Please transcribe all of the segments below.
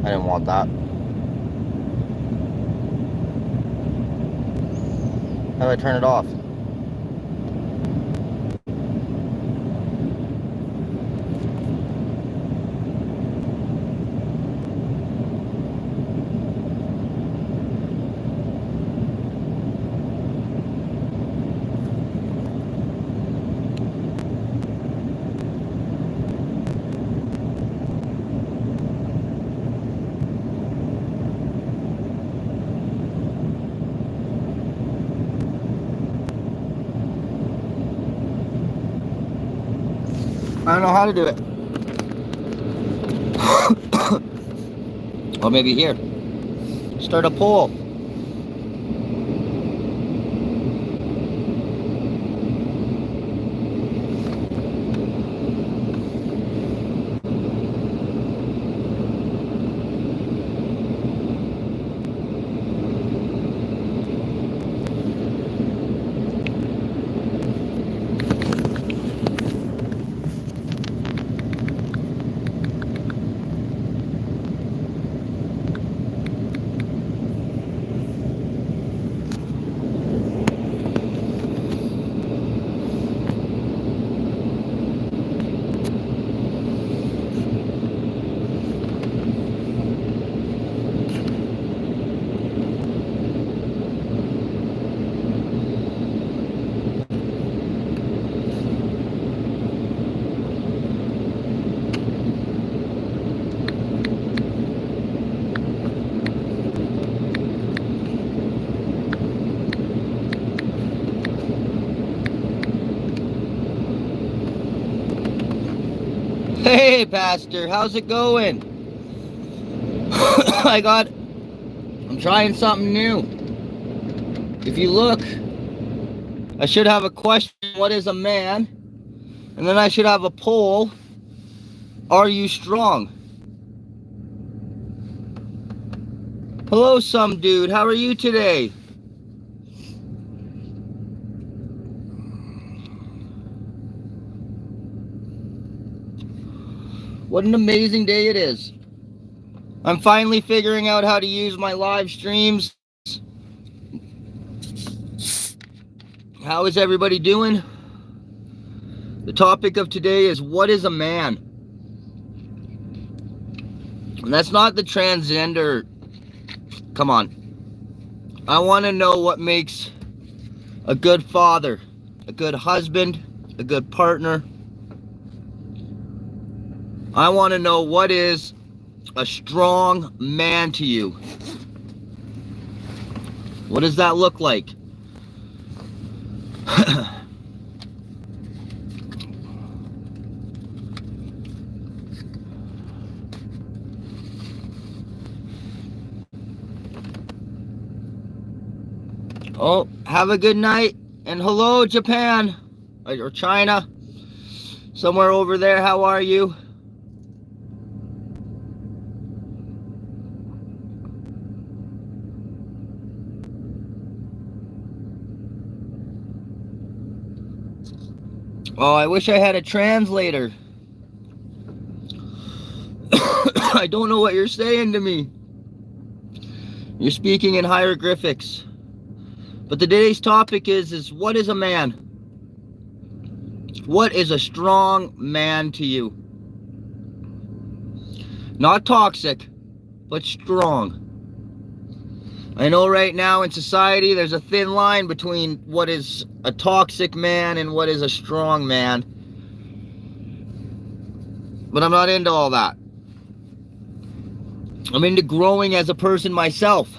I didn't want that. How do I turn it off? I don't know how to do it. Or maybe here. Start a poll. Hey, Pastor, how's it going? I'm trying something new. If you look, I should have a question, what is a man? And then I should have a poll, are you strong? Hello, some dude, how are you today? What an amazing day it is. I'm finally figuring out how to use my live streams. How is everybody doing? The topic of today is, what is a man? And that's not the transgender. Come on. I want to know what makes a good father, a good husband, a good partner. I want to know what is a strong man to you. What does that look like? Oh, have a good night. And hello, Japan. Or China. Somewhere over there, how are you? Oh, I wish I had a translator. I don't know what you're saying to me. You're speaking in hieroglyphics. But today's topic is what is a man? What is a strong man to you? Not toxic, but strong. I know right now in society there's a thin line between what is a toxic man and what is a strong man. But I'm not into all that. I'm into growing as a person myself.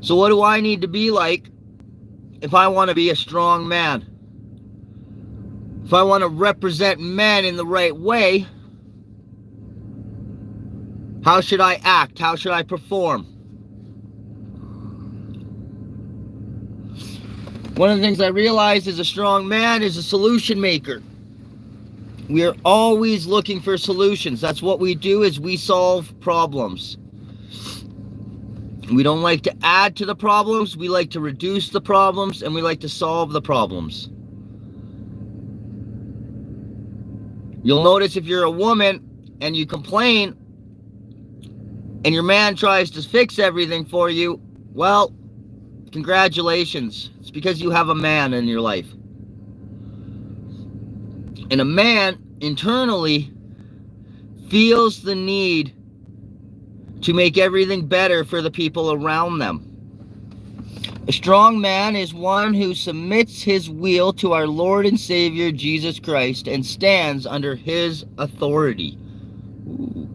So what do I need to be like if I want to be a strong man? If I want to represent men in the right way, how should I act? How should I perform? One of the things I realized is a strong man is a solution maker. We are always looking for solutions. That's what we do, is we solve problems. We don't like to add to the problems. We like to reduce the problems, and we like to solve the problems. You'll notice if you're a woman and you complain, and your man tries to fix everything for you, well, congratulations. It's because you have a man in your life. And a man internally feels the need to make everything better for the people around them. A strong man is one who submits his will to our Lord and Savior Jesus Christ and stands under his authority. Ooh,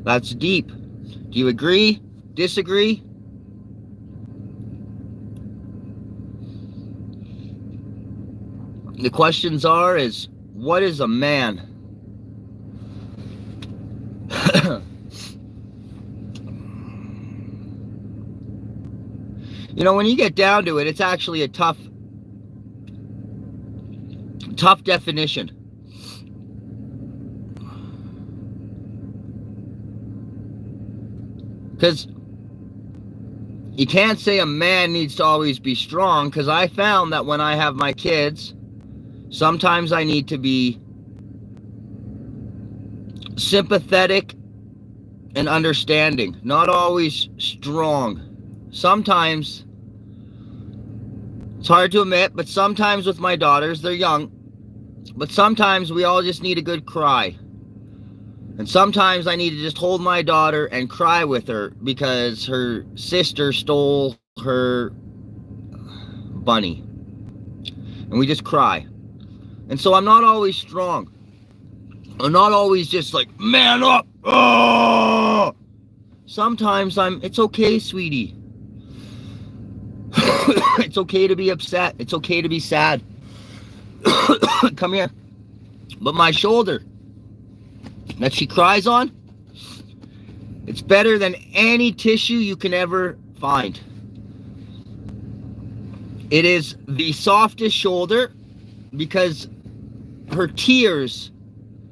that's deep. Do you agree? Disagree? The questions are is, what is a man? You know, when you get down to it, it's actually a tough definition. Because you can't say a man needs to always be strong, because I found that when I have my kids, sometimes I need to be sympathetic and understanding, not always strong. Sometimes, it's hard to admit, but sometimes with my daughters, they're young, but sometimes we all just need a good cry. And sometimes I need to just hold my daughter and cry with her because her sister stole her bunny. And we just cry. And so I'm not always strong. I'm not always just like, man up! Oh! Sometimes it's okay, sweetie. It's okay to be upset. It's okay to be sad. Come here. But my shoulder that she cries on, it's better than any tissue you can ever find. It is the softest shoulder because her tears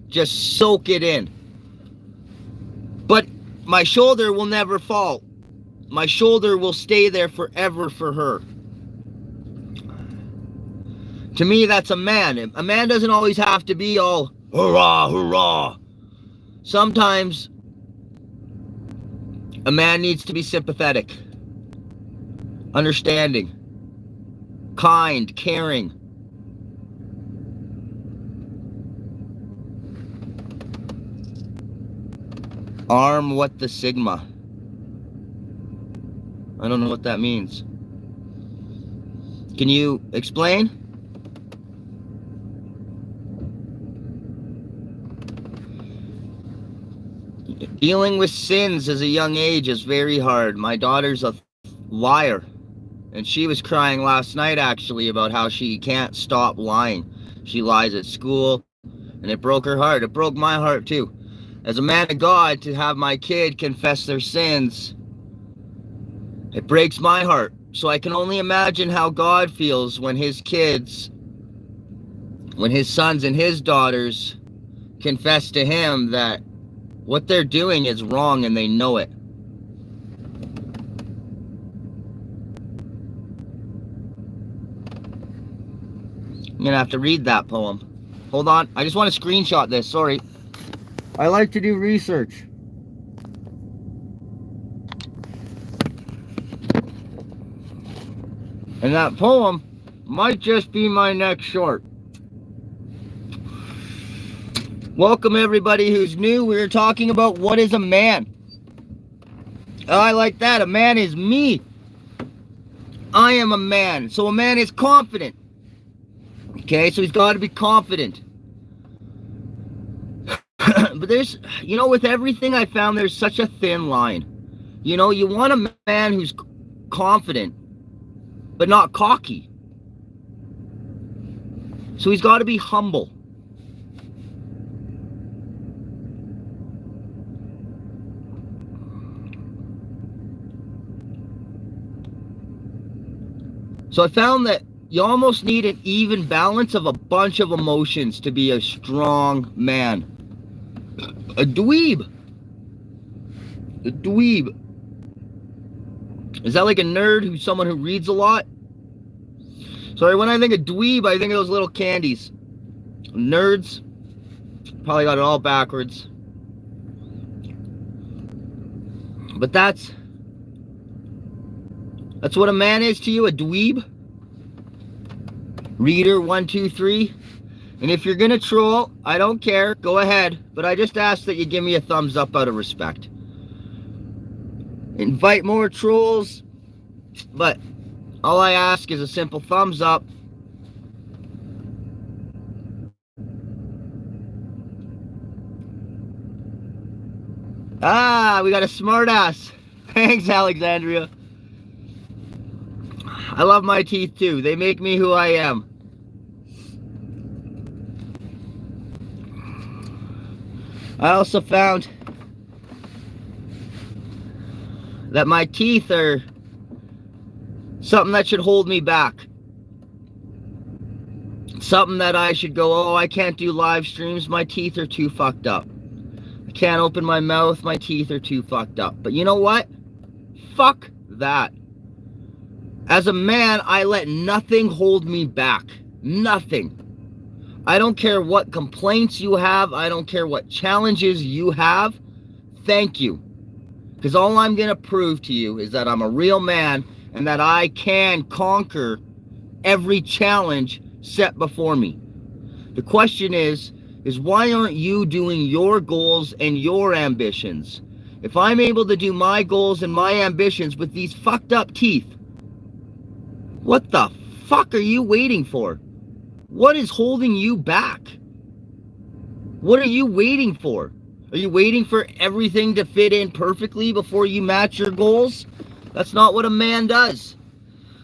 just soak it in. But my shoulder will never fall. My shoulder will stay there forever for her. To me, that's a man. A man doesn't always have to be all hurrah, hurrah. Sometimes a man needs to be sympathetic, understanding, kind, caring. Arm what the Sigma. I don't know what that means. Can you explain? Dealing with sins as a young age is very hard. My daughter's a liar. And she was crying last night actually about how she can't stop lying. She lies at school. And it broke her heart. It broke my heart too. As a man of God, to have my kid confess their sins, it breaks my heart. So I can only imagine how God feels when his kids, when his sons and his daughters confess to him that what they're doing is wrong and they know it. I'm gonna have to read that poem. Hold on, I just want to screenshot this, sorry. I like to do research. And that poem might just be my next short. Welcome everybody who's new. We're talking about what is a man. Oh, I like that. A man is me. I am a man. So a man is confident. Okay, so he's got to be confident. But there's, you know, with everything I found, there's such a thin line. You know, you want a man who's confident, but not cocky. So he's got to be humble. So I found that you almost need an even balance of a bunch of emotions to be a strong man. A dweeb. A dweeb. Is that like a nerd who's someone who reads a lot? Sorry, when I think of dweeb, I think of those little candies. Nerds. Probably got it all backwards. But that's what a man is to you, a dweeb. Reader 123. And if you're gonna troll, I don't care, go ahead. But I just ask that you give me a thumbs up out of respect. Invite more trolls, but all I ask is a simple thumbs up. Ah, we got a smart ass. Thanks, Alexandria. I love my teeth too. They make me who I am. I also found that my teeth are something that should hold me back. Something that I should go, oh, I can't do live streams. My teeth are too fucked up. I can't open my mouth. My teeth are too fucked up. But you know what? Fuck that. As a man, I let nothing hold me back. Nothing. I don't care what complaints you have. I don't care what challenges you have. Thank you. Because all I'm going to prove to you is that I'm a real man and that I can conquer every challenge set before me. The question is why aren't you doing your goals and your ambitions? If I'm able to do my goals and my ambitions with these fucked up teeth, what the fuck are you waiting for? What is holding you back? What are you waiting for? Are you waiting for everything to fit in perfectly before you match your goals? That's not what a man does.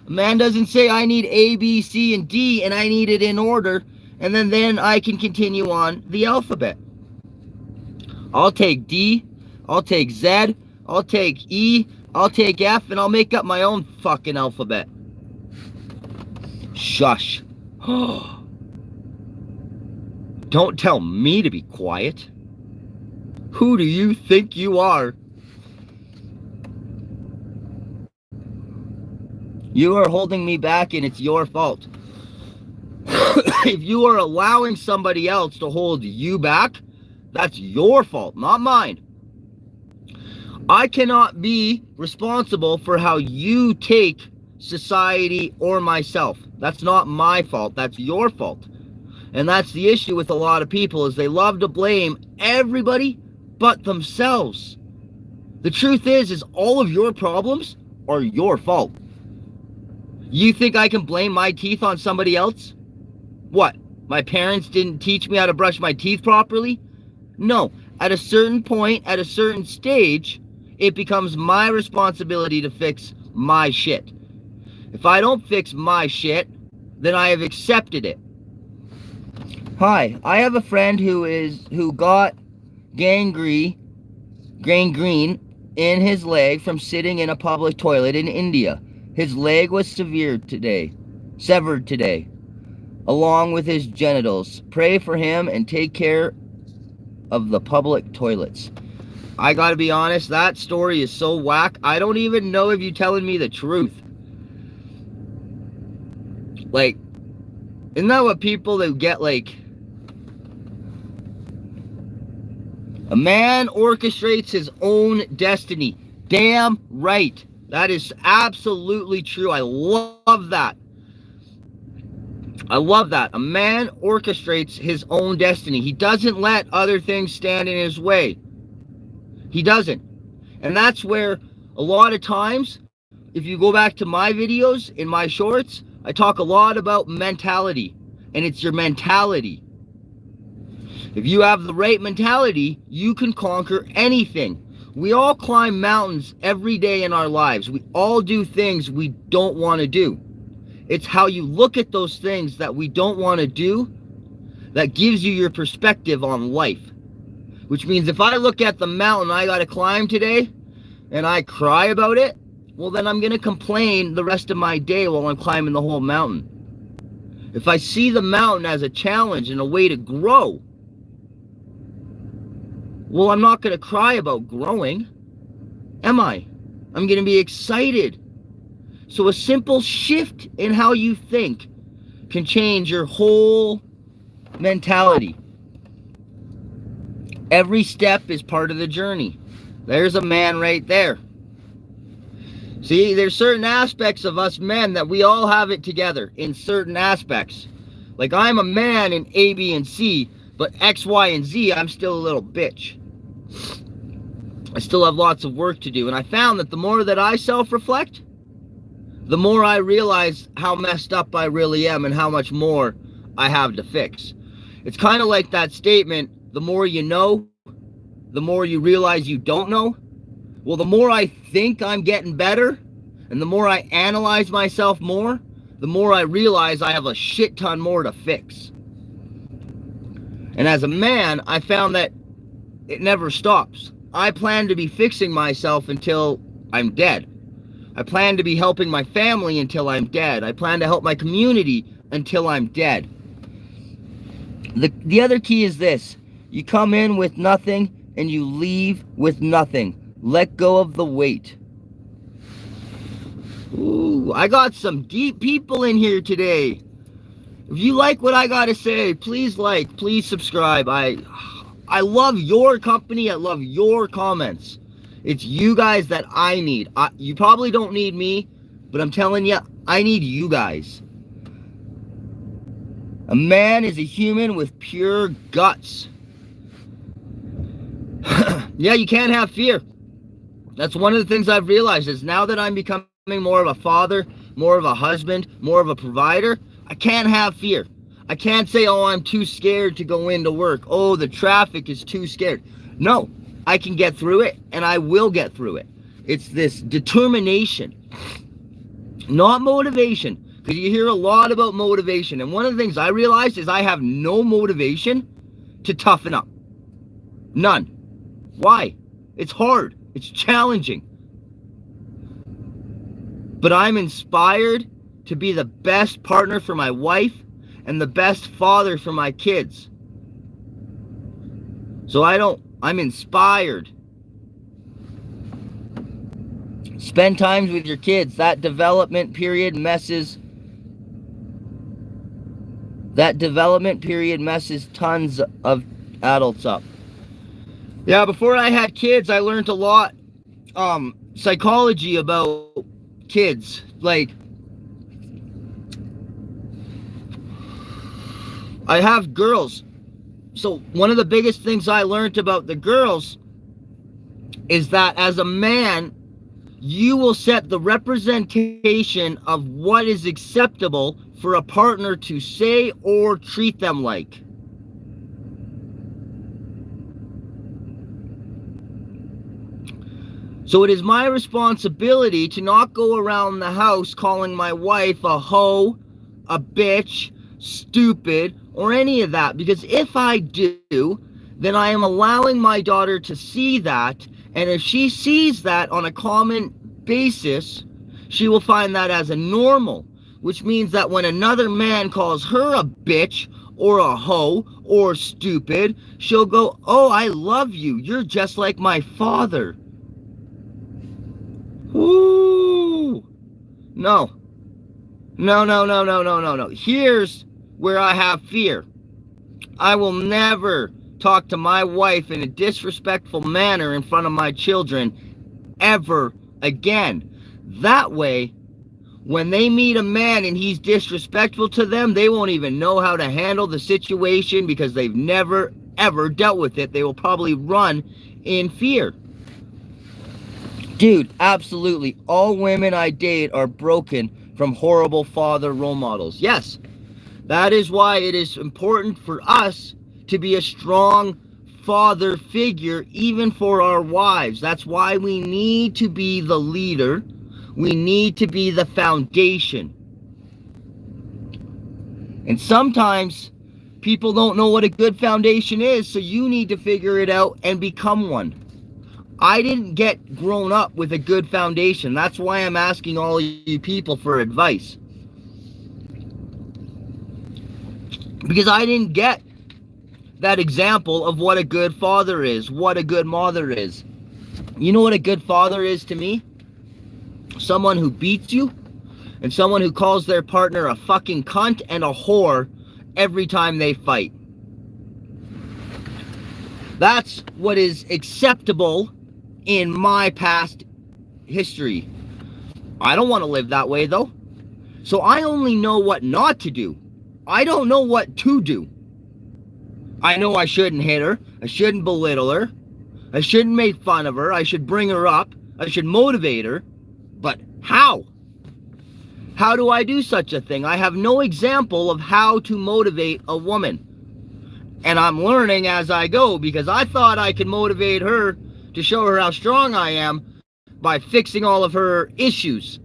A man doesn't say, I need A, B, C, and D, and I need it in order, and then I can continue on the alphabet. I'll take D, I'll take Z, I'll take E, I'll take F, and I'll make up my own fucking alphabet. Shush. Don't tell me to be quiet. Who do you think you are? You are holding me back and it's your fault. If you are allowing somebody else to hold you back, that's your fault, not mine. I cannot be responsible for how you take society or myself. That's not my fault. That's your fault. And that's the issue with a lot of people, is they love to blame everybody but themselves. The truth is all of your problems are your fault. You think I can blame my teeth on somebody else? What? My parents didn't teach me how to brush my teeth properly? No. At a certain point, at a certain stage, it becomes my responsibility to fix my shit. If I don't fix my shit, then I have accepted it. Hi, I have a friend who got gangrene in his leg from sitting in a public toilet in India. His leg was severed today, along with his genitals. Pray for him and take care of the public toilets. I gotta be honest, that story is so whack. I don't even know if you're telling me the truth. Like, isn't that what people that get, like, a man orchestrates his own destiny. Damn right. That is absolutely true. I love that. I love that. A man orchestrates his own destiny. He doesn't let other things stand in his way. He doesn't. And that's where a lot of times, if you go back to my videos, in my shorts, I talk a lot about mentality. And it's your mentality. If you have the right mentality, you can conquer anything. We all climb mountains every day in our lives. We all do things we don't want to do. It's how you look at those things that we don't want to do that gives you your perspective on life. Which means if I look at the mountain I got to climb today and I cry about it, well, then I'm going to complain the rest of my day while I'm climbing the whole mountain. If I see the mountain as a challenge and a way to grow, well, I'm not going to cry about growing, am I? I'm going to be excited. So a simple shift in how you think can change your whole mentality. Every step is part of the journey. There's a man right there. See, there's certain aspects of us men that we all have it together in certain aspects. Like, I'm a man in A, B, and C, but X, Y, and Z, I'm still a little bitch. I still have lots of work to do. And I found that the more that I self-reflect, the more I realize how messed up I really am and how much more I have to fix. It's kind of like that statement, the more you know, the more you realize you don't know. Well, the more I think I'm getting better, and the more I analyze myself more, the more I realize I have a shit ton more to fix. And as a man, I found that it never stops. I plan to be fixing myself until I'm dead. I plan to be helping my family until I'm dead. I plan to help my community until I'm dead. The other key is this. You come in with nothing and you leave with nothing. Let go of the weight. Ooh, I got some deep people in here today. If you like what I got to say, please like, please subscribe. I love your company. I love your comments. It's you guys that I need. You probably don't need me, but I'm telling you, I need you guys. A man is a human with pure guts. Yeah, you can't have fear. That's one of the things I've realized is now that I'm becoming more of a father, more of a husband, more of a provider, I can't have fear. I can't say, oh, I'm too scared to go into work. Oh, the traffic is too scared. No, I can get through it, and I will get through it. It's this determination, not motivation, because you hear a lot about motivation. And one of the things I realized is I have no motivation to toughen up. None. Why? It's hard. It's challenging. But I'm inspired to be the best partner for my wife and the best father for my kids. So I'm inspired. Spend time with your kids. That development period messes tons of adults up. Yeah, before I had kids, I learned a lot psychology about kids. Like, I have girls. So one of the biggest things I learned about the girls is that as a man, you will set the representation of what is acceptable for a partner to say or treat them like. So it is my responsibility to not go around the house calling my wife a hoe, a bitch, stupid, or any of that. Because if I do, then I am allowing my daughter to see that. And if she sees that on a common basis, she will find that as a normal. Which means that when another man calls her a bitch or a hoe or stupid, she'll go, oh, I love you. You're just like my father. Ooh. No. Here's where I have fear. I will never talk to my wife in a disrespectful manner in front of my children ever again. That way, when they meet a man and he's disrespectful to them, they won't even know how to handle the situation because they've never, ever dealt with it. They will probably run in fear. Dude, absolutely. All women I date are broken from horrible father role models. Yes, that is why it is important for us to be a strong father figure, even for our wives. That's why we need to be the leader. We need to be the foundation. And sometimes people don't know what a good foundation is, so you need to figure it out and become one. I didn't get grown up with a good foundation. That's why I'm asking all you people for advice. Because I didn't get that example of what a good father is, what a good mother is. You know what a good father is to me? Someone who beats you and someone who calls their partner a fucking cunt and a whore every time they fight. That's what is acceptable in my past history. I don't want to live that way, though. So I only know what not to do. I don't know what to do. I know I shouldn't hit her. I shouldn't belittle her. I shouldn't make fun of her. I should bring her up. I should motivate her. But how? How do I do such a thing? I have no example of how to motivate a woman. And I'm learning as I go, because I thought I could motivate her to show her how strong I am by fixing all of her issues.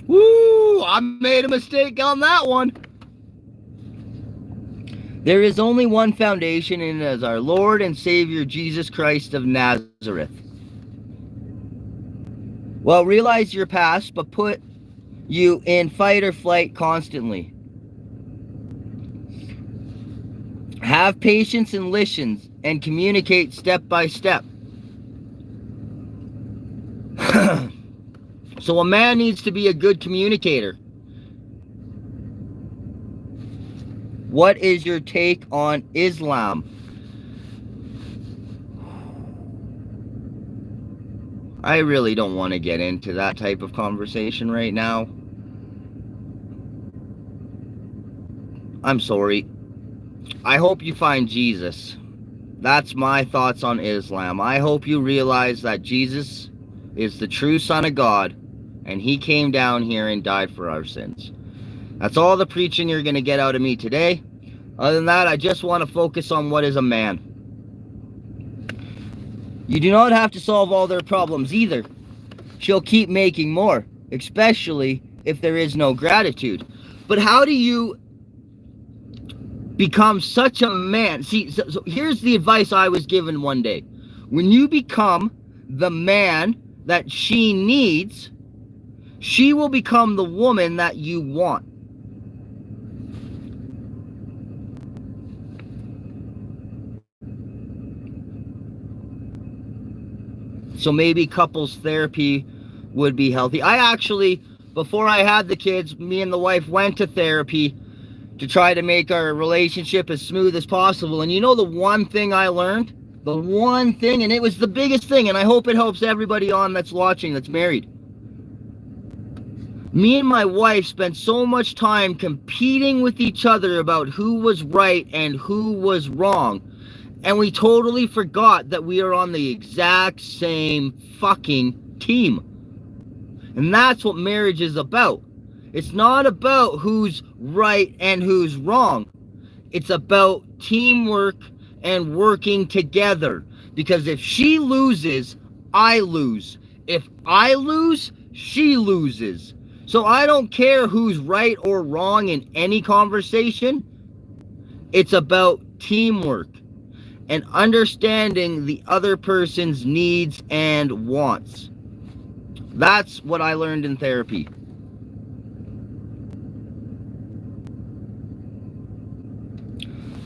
Woo! I made a mistake on that one. There is only one foundation, and it is our Lord and Savior Jesus Christ of Nazareth. Well, realize your past, but put you in fight or flight constantly. Have patience and listen and communicate step by step. So a man needs to be a good communicator. What is your take on Islam? I really don't want to get into that type of conversation right now. I'm sorry. I hope you find Jesus. That's my thoughts on Islam. I hope you realize that Jesus is the true Son of God, and he came down here and died for our sins. That's all the preaching you're going to get out of me today. Other than that, I just want to focus on what is a man. You do not have to solve all their problems either. She'll keep making more, especially if there is no gratitude. But how do you become such a man? See, so here's the advice I was given one day. When you become the man that she needs, she will become the woman that you want. So maybe couples therapy would be healthy. I actually, before I had the kids, me and the wife went to therapy to try to make our relationship as smooth as possible. And you know the one thing I learned? The one thing, and it was the biggest thing, and I hope it helps everybody on that's watching that's married. Me and my wife spent so much time competing with each other about who was right and who was wrong. And we totally forgot that we are on the exact same fucking team. And that's what marriage is about. It's not about who's right and who's wrong. It's about teamwork and working together. Because if she loses, I lose. If I lose, she loses. So I don't care who's right or wrong in any conversation. It's about teamwork and understanding the other person's needs and wants. That's what I learned in therapy.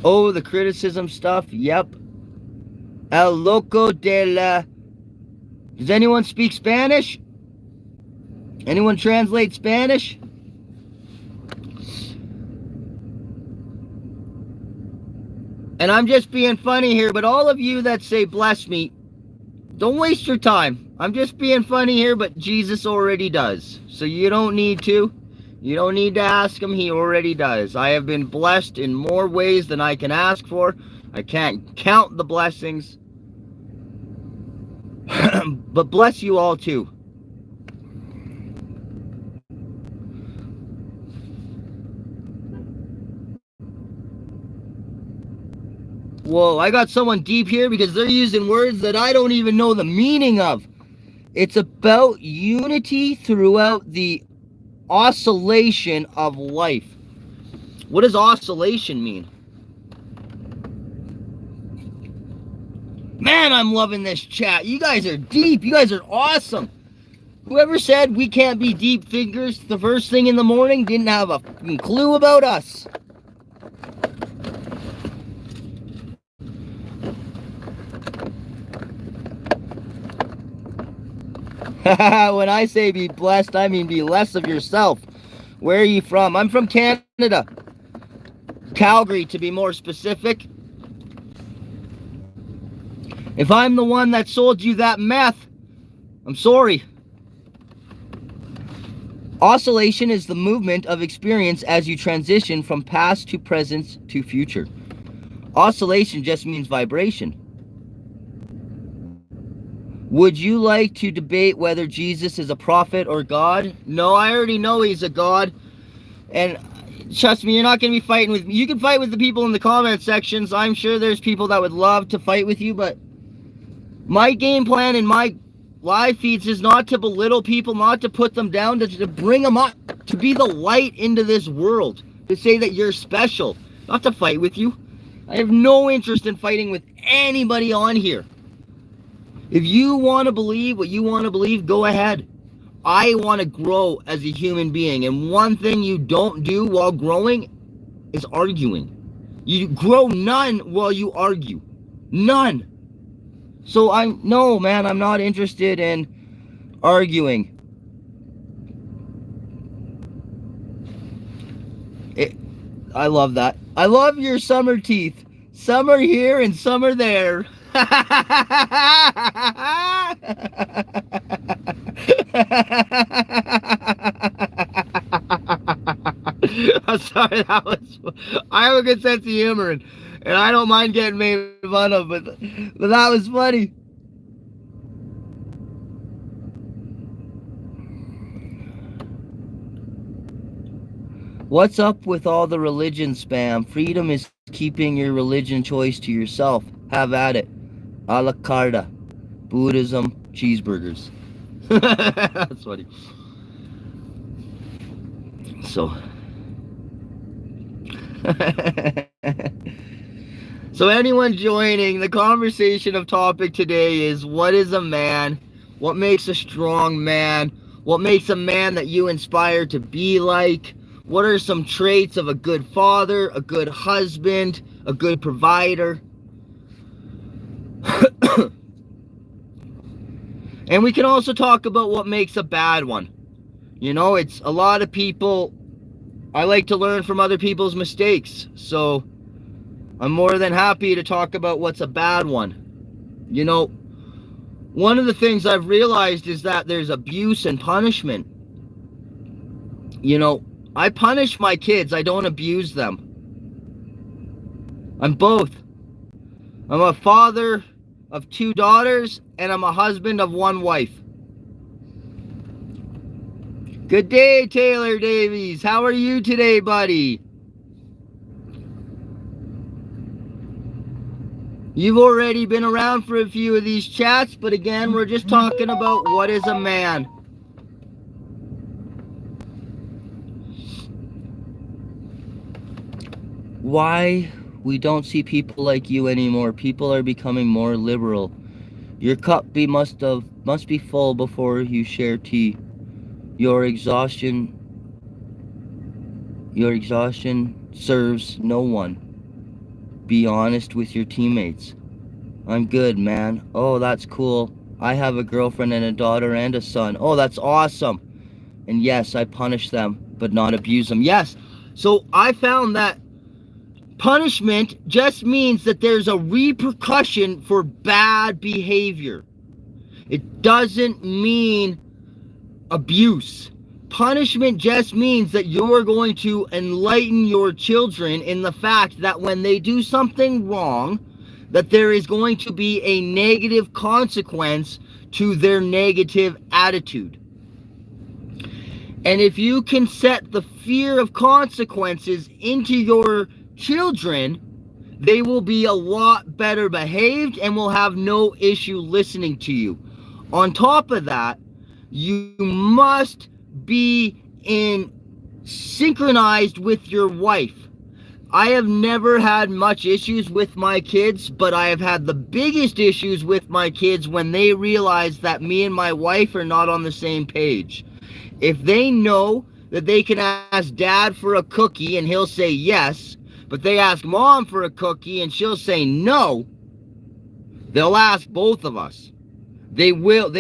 Oh, the criticism stuff. Yep. El loco de la... Does anyone speak Spanish? Anyone translate Spanish? And I'm just being funny here, but all of you that say bless me, don't waste your time. I'm just being funny here, but Jesus already does. So you don't need to. You don't need to ask him. He already does. I have been blessed in more ways than I can ask for. I can't count the blessings. But bless you all too. Whoa, I got someone deep here because they're using words that I don't even know the meaning of. It's about unity throughout the oscillation of life. What does oscillation mean? Man, I'm loving this chat. You guys are deep. You guys are awesome. Whoever said we can't be deep thinkers the first thing in the morning didn't have a clue about us. When I say be blessed, I mean be less of yourself. Where are you from? I'm from Canada. Calgary, to be more specific. If I'm the one that sold you that meth, I'm sorry. Oscillation is the movement of experience as you transition from past to present to future. Oscillation just means vibration. Would you like to debate whether Jesus is a prophet or God? No, I already know he's a God. And trust me, you're not going to be fighting with me. You can fight with the people in the comment sections. I'm sure there's people that would love to fight with you, but my game plan and my live feeds is not to belittle people, not to put them down, to bring them up, to be the light into this world, to say that you're special, not to fight with you. I have no interest in fighting with anybody on here. If you want to believe what you want to believe, go ahead. I want to grow as a human being, and one thing you don't do while growing is arguing. You grow none while you argue. None. So no, man, I'm not interested in arguing. I love that. I love your summer teeth. Some are here and some are there. I'm sorry, I have a good sense of humor, and I don't mind getting made fun of, but that was funny. What's up with all the religion spam? Freedom is keeping your religion choice to yourself. Have at it. A la carte. Buddhism, cheeseburgers. That's funny. So. So anyone joining, the conversation of topic today is, what is a man? What makes a strong man? What makes a man that you inspire to be like? What are some traits of a good father, a good husband, a good provider? And we can also talk about what makes a bad one. You know, it's a lot of people, I like to learn from other people's mistakes. So I'm more than happy to talk about what's a bad one. You know, one of the things I've realized is that there's abuse and punishment. You know, I punish my kids. I don't abuse them. I'm both. I'm a father of 2 daughters, and I'm a husband of 1 wife. Good day, Taylor Davies. How are you today, buddy? You've already been around for a few of these chats, but again, we're just talking about what is a man. Why we don't see people like you anymore. People are becoming more liberal. Your cup must be full before you share tea. Your exhaustion serves no one. Be honest with your teammates. I'm good, man. Oh, that's cool. I have a girlfriend and a daughter and a son. Oh, that's awesome. And yes, I punish them, but not abuse them. Yes. So I found that punishment just means that there's a repercussion for bad behavior. It doesn't mean abuse. Punishment just means that you're going to enlighten your children in the fact that when they do something wrong, that there is going to be a negative consequence to their negative attitude. And if you can set the fear of consequences into your children, they will be a lot better behaved and will have no issue listening to you. On top of that, you must be synchronized with your wife. I have never had much issues with my kids, but I have had the biggest issues with my kids when they realize that me and my wife are not on the same page. If they know that they can ask dad for a cookie and he'll say yes, but they ask mom for a cookie and she'll say no, they'll ask both of us. They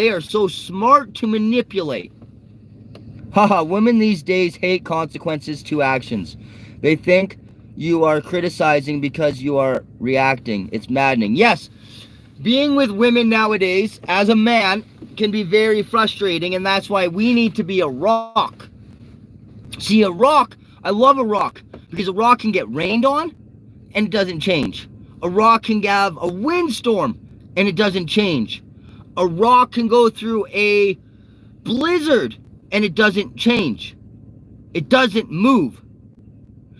are so smart to manipulate. Haha, women these days hate consequences to actions. They think you are criticizing because you are reacting. It's maddening. Yes, being with women nowadays as a man can be very frustrating, and that's why we need to be a rock. See, a rock, I love a rock because a rock can get rained on and it doesn't change. A rock can have a windstorm and it doesn't change. A rock can go through a blizzard and it doesn't change. It doesn't move.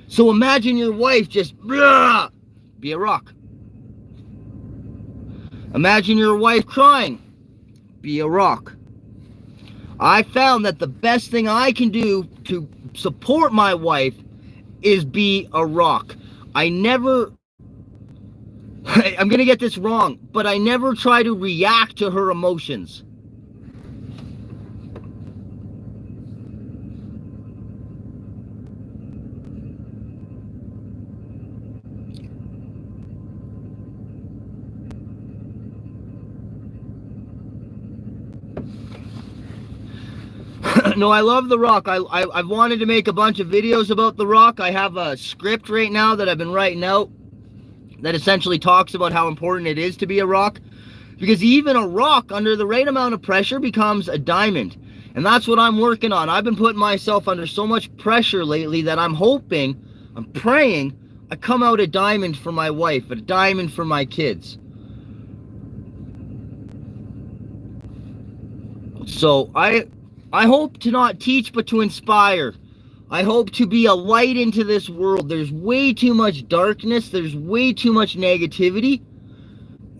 So imagine your wife just be a rock. Imagine your wife crying. Be a rock. I found that the best thing I can do to support my wife is be a rock. I'm going to get this wrong, but I never try to react to her emotions. No, I love The Rock. I've wanted to make a bunch of videos about The Rock. I have a script right now that I've been writing out that essentially talks about how important it is to be a rock. Because even a rock, under the right amount of pressure, becomes a diamond. And that's what I'm working on. I've been putting myself under so much pressure lately that I'm praying, I come out a diamond for my wife, a diamond for my kids. So I hope to not teach, but to inspire. I hope to be a light into this world. There's way too much darkness. There's way too much negativity.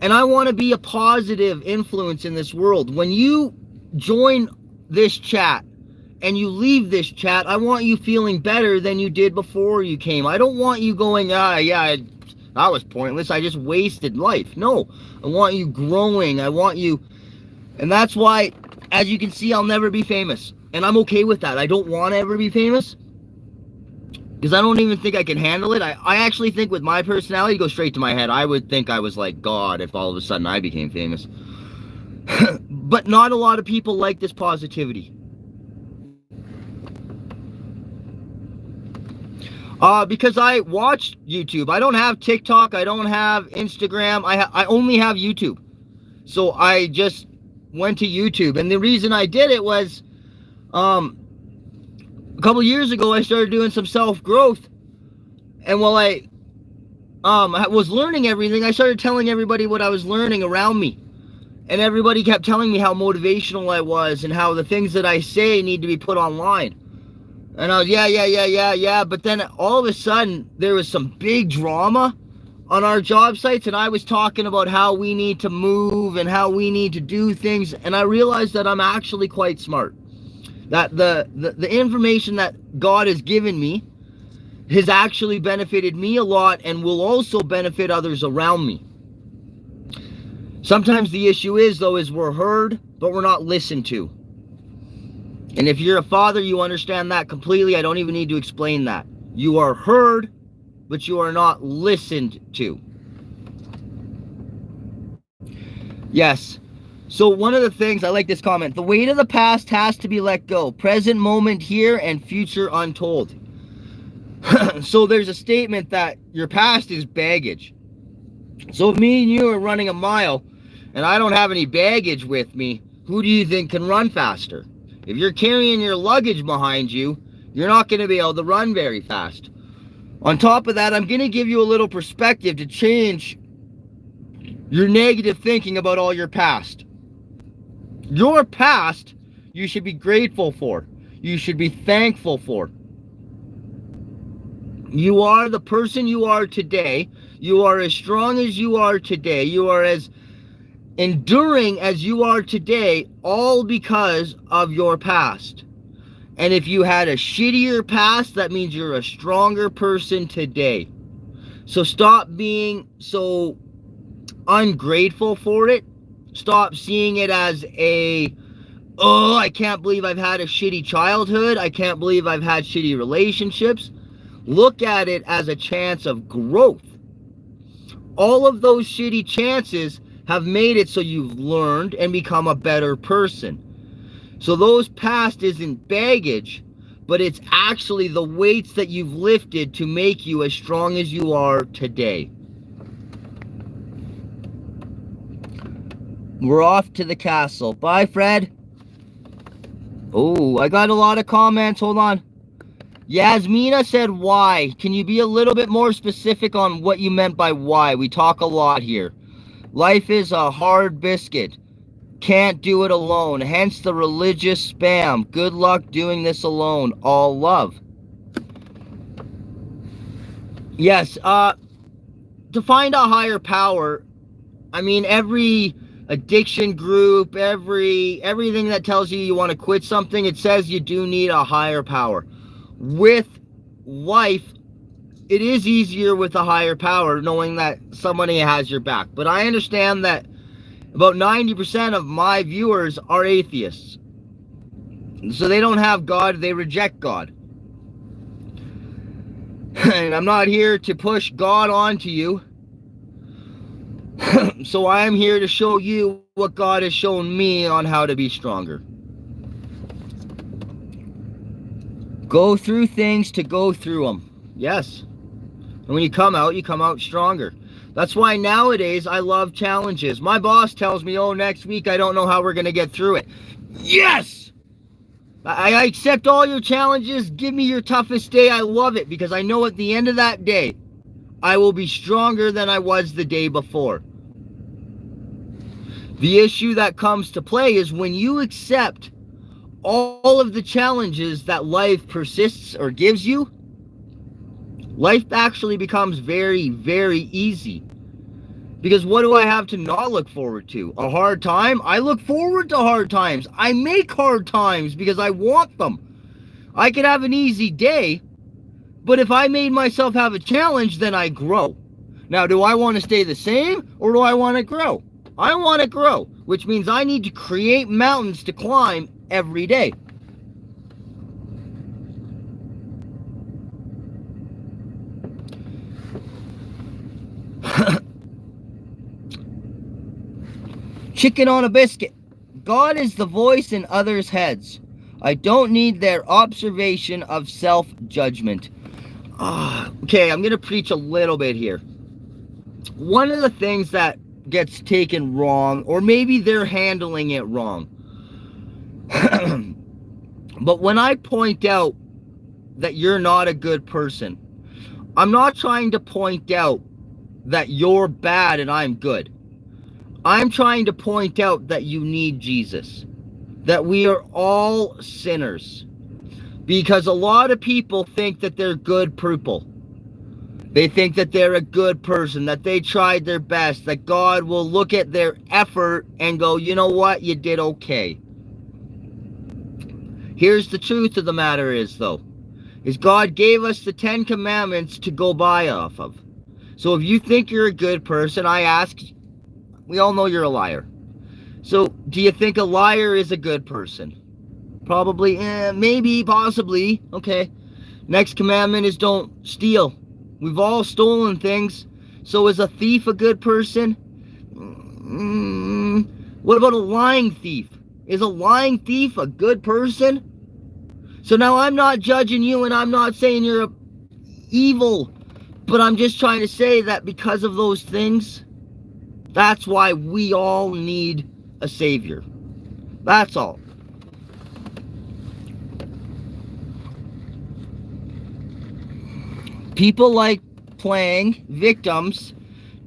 And I want to be a positive influence in this world. When you join this chat and you leave this chat, I want you feeling better than you did before you came. I don't want you going, that was pointless. I just wasted life. No, I want you growing. I want you... And that's why, as you can see, I'll never be famous. And I'm okay with that. I don't want to ever be famous, because I don't even think I can handle it. I actually think with my personality, go straight to my head, I would think I was like God if all of a sudden I became famous. But not a lot of people like this positivity. Because I watch YouTube. I don't have TikTok. I don't have Instagram. I only have YouTube. So I just went to YouTube. And the reason I did it was... a couple years ago, I started doing some self-growth, and while I was learning everything, I started telling everybody what I was learning around me, and everybody kept telling me how motivational I was and how the things that I say need to be put online. And I was, yeah, but then all of a sudden, there was some big drama on our job sites, and I was talking about how we need to move and how we need to do things, and I realized that I'm actually quite smart. That the information that God has given me has actually benefited me a lot and will also benefit others around me. Sometimes the issue is, though, is we're heard, but we're not listened to. And if you're a father, you understand that completely. I don't even need to explain that. You are heard, but you are not listened to. Yes. So one of the things, I like this comment, the weight of the past has to be let go. Present moment here and future untold. So there's a statement that your past is baggage. So if me and you are running a mile and I don't have any baggage with me, who do you think can run faster? If you're carrying your luggage behind you, you're not going to be able to run very fast. On top of that, I'm going to give you a little perspective to change your negative thinking about all your past. Your past, you should be grateful for. You should be thankful for. You are the person you are today. You are as strong as you are today. You are as enduring as you are today, all because of your past. And if you had a shittier past, that means you're a stronger person today. So stop being so ungrateful for it. Stop seeing it as I can't believe I've had a shitty childhood. I can't believe I've had shitty relationships. Look at it as a chance of growth. All of those shitty chances have made it so you've learned and become a better person. So those past isn't baggage, but it's actually the weights that you've lifted to make you as strong as you are today. We're off to the castle. Bye, Fred. Oh, I got a lot of comments. Hold on. Yasmina said why. Can you be a little bit more specific on what you meant by why? We talk a lot here. Life is a hard biscuit. Can't do it alone. Hence the religious spam. Good luck doing this alone. All love. Yes, to find a higher power, I mean, every addiction group, everything that tells you you want to quit something, it says you do need a higher power. With life, it is easier with a higher power, knowing that somebody has your back. But I understand that about 90% of my viewers are atheists. So they don't have God, they reject God. And I'm not here to push God onto you. So I am here to show you what God has shown me on how to be stronger. Go through things to go through them. Yes. And when you come out stronger. That's why nowadays I love challenges. My boss tells me, oh, next week I don't know how we're going to get through it. Yes! I accept all your challenges. Give me your toughest day. I love it because I know at the end of that day, I will be stronger than I was the day before. The issue that comes to play is when you accept all of the challenges that life persists or gives you, life actually becomes very, very easy. Because what do I have to not look forward to? A hard time? I look forward to hard times. I make hard times because I want them. I could have an easy day, but if I made myself have a challenge, then I grow. Now, do I want to stay the same or do I want to grow? I want to grow, which means I need to create mountains to climb every day. Chicken on a biscuit. God is the voice in others' heads. I don't need their observation of self-judgment. Okay, I'm going to preach a little bit here. One of the things that gets taken wrong, or maybe they're handling it wrong. But when I point out that you're not a good person, I'm not trying to point out that you're bad and I'm good. I'm trying to point out that you need Jesus. That we are all sinners. Because a lot of people think that they're good people. They think that they're a good person, that they tried their best, that God will look at their effort and go, you know what, you did okay. Here's the truth of the matter is God gave us the 10 commandments to go by off of. So if you think you're a good person, I ask, we all know you're a liar. So do you think a liar is a good person? Probably, maybe, possibly. Okay. Next commandment is don't steal. We've all stolen things. So is a thief a good person? What about a lying thief? Is a lying thief a good person? So now I'm not judging you and I'm not saying you're evil. But I'm just trying to say that because of those things, that's why we all need a savior. That's all. People like playing victims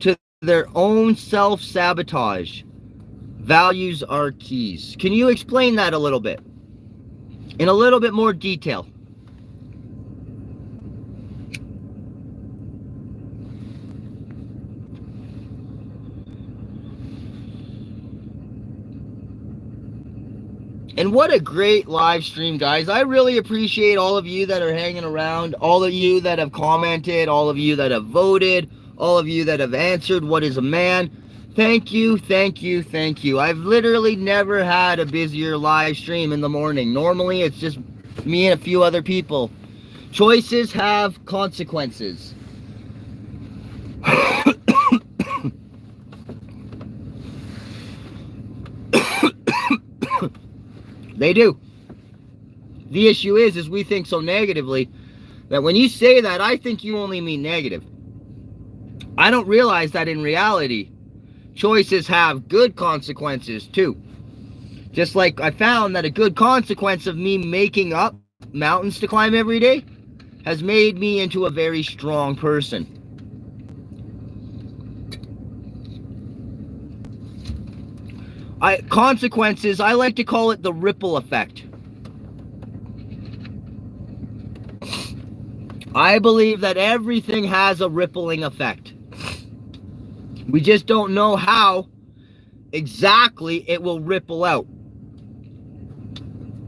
to their own self-sabotage. Values are keys. Can you explain that a little bit? In a little bit more detail. And what a great live stream, guys. I really appreciate all of you that are hanging around, all of you that have commented, all of you that have voted, all of you that have answered what is a man. Thank you, thank you, thank you. I've literally never had a busier live stream in the morning. Normally, it's just me and a few other people. Choices have consequences. They do. The issue is we think so negatively that when you say that, I think you only mean negative. I don't realize that in reality, choices have good consequences too. Just like I found that a good consequence of me making up mountains to climb every day has made me into a very strong person. Consequences, I like to call it the ripple effect. I believe that everything has a rippling effect. We just don't know how exactly it will ripple out.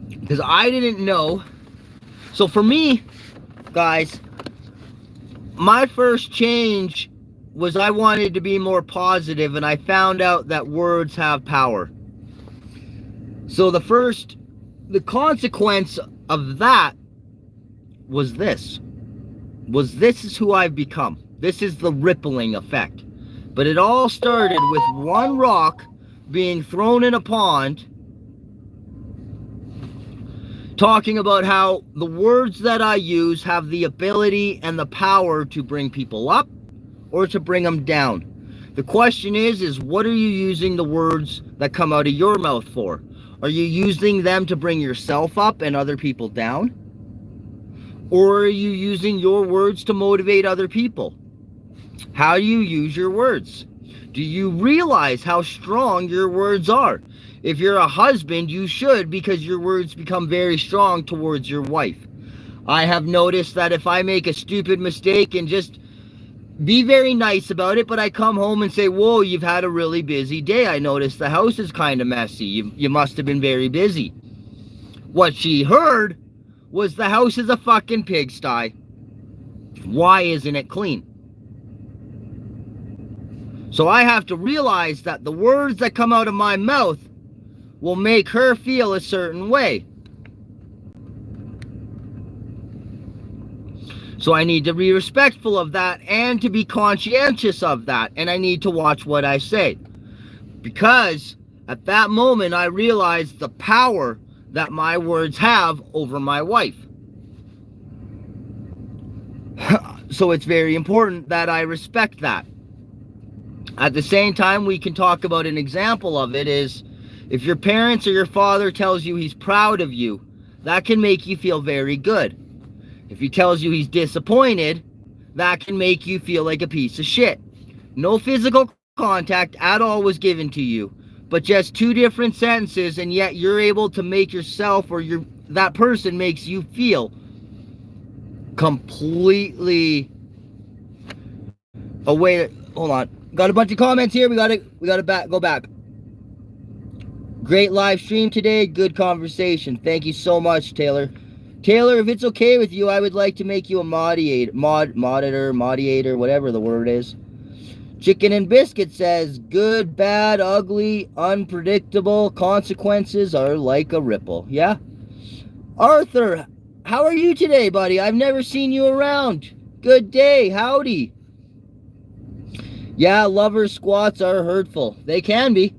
Because I didn't know. So for me, guys, my first change was I wanted to be more positive, and I found out that words have power. So the consequence of that was this. This is who I've become. This is the rippling effect. But it all started with one rock being thrown in a pond, talking about how the words that I use have the ability and the power to bring people up or to bring them down. The question is what are you using the words that come out of your mouth for? Are you using them to bring yourself up and other people down? Or are you using your words to motivate other people? How do you use your words? Do you realize how strong your words are? If you're a husband, you should, because your words become very strong towards your wife. I have noticed that if I make a stupid mistake and just be very nice about it, but I come home and say, whoa, you've had a really busy day. I noticed the house is kind of messy. You must have been very busy. What she heard was the house is a fucking pigsty. Why isn't it clean? So I have to realize that the words that come out of my mouth will make her feel a certain way. So I need to be respectful of that and to be conscientious of that. And I need to watch what I say. Because at that moment, I realized the power that my words have over my wife. So it's very important that I respect that. At the same time, we can talk about an example of it is if your parents or your father tells you he's proud of you, that can make you feel very good. If he tells you he's disappointed, that can make you feel like a piece of shit. No physical contact at all was given to you, but just two different sentences, and yet you're able to make yourself or that person makes you feel completely away. Hold on. Got a bunch of comments here. We gotta go back. Great live stream today. Good conversation. Thank you so much, Taylor. Taylor, if it's okay with you, I would like to make you a moderator, whatever the word is. Chicken and Biscuit says, good, bad, ugly, unpredictable consequences are like a ripple. Yeah? Arthur, how are you today, buddy? I've never seen you around. Good day. Howdy. Yeah, lover squats are hurtful. They can be.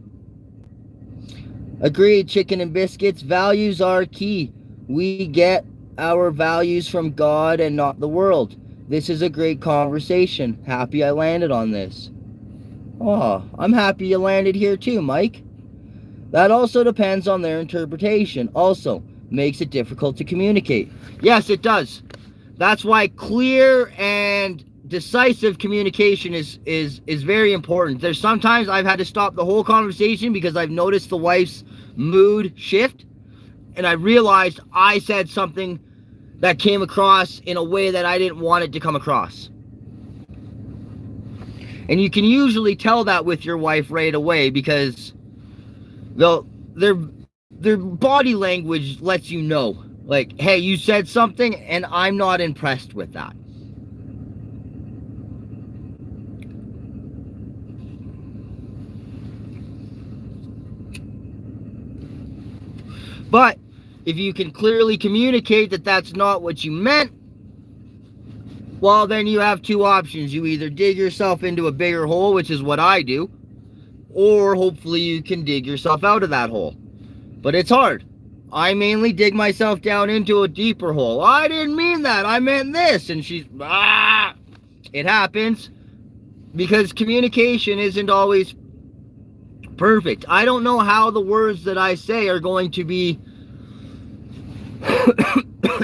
Agreed, Chicken and Biscuits. Values are key. We get our values from God and not the world. This is a great conversation. Happy I landed on this. Oh, I'm happy you landed here too, Mike. That also depends on their interpretation. Also, makes it difficult to communicate. Yes, it does. That's why clear and decisive communication is very important. There's sometimes I've had to stop the whole conversation because I've noticed the wife's mood shift, and I realized I said something that came across in a way that I didn't want it to come across. And you can usually tell that with your wife right away because their body language lets you know, like, hey, you said something and I'm not impressed with that. But if you can clearly communicate that that's not what you meant, well, then you have two options. You either dig yourself into a bigger hole, which is what I do, or hopefully you can dig yourself out of that hole. But it's hard. I mainly dig myself down into a deeper hole. I didn't mean that. I meant this. And she's, It happens because communication isn't always perfect. I don't know how the words that I say are going to be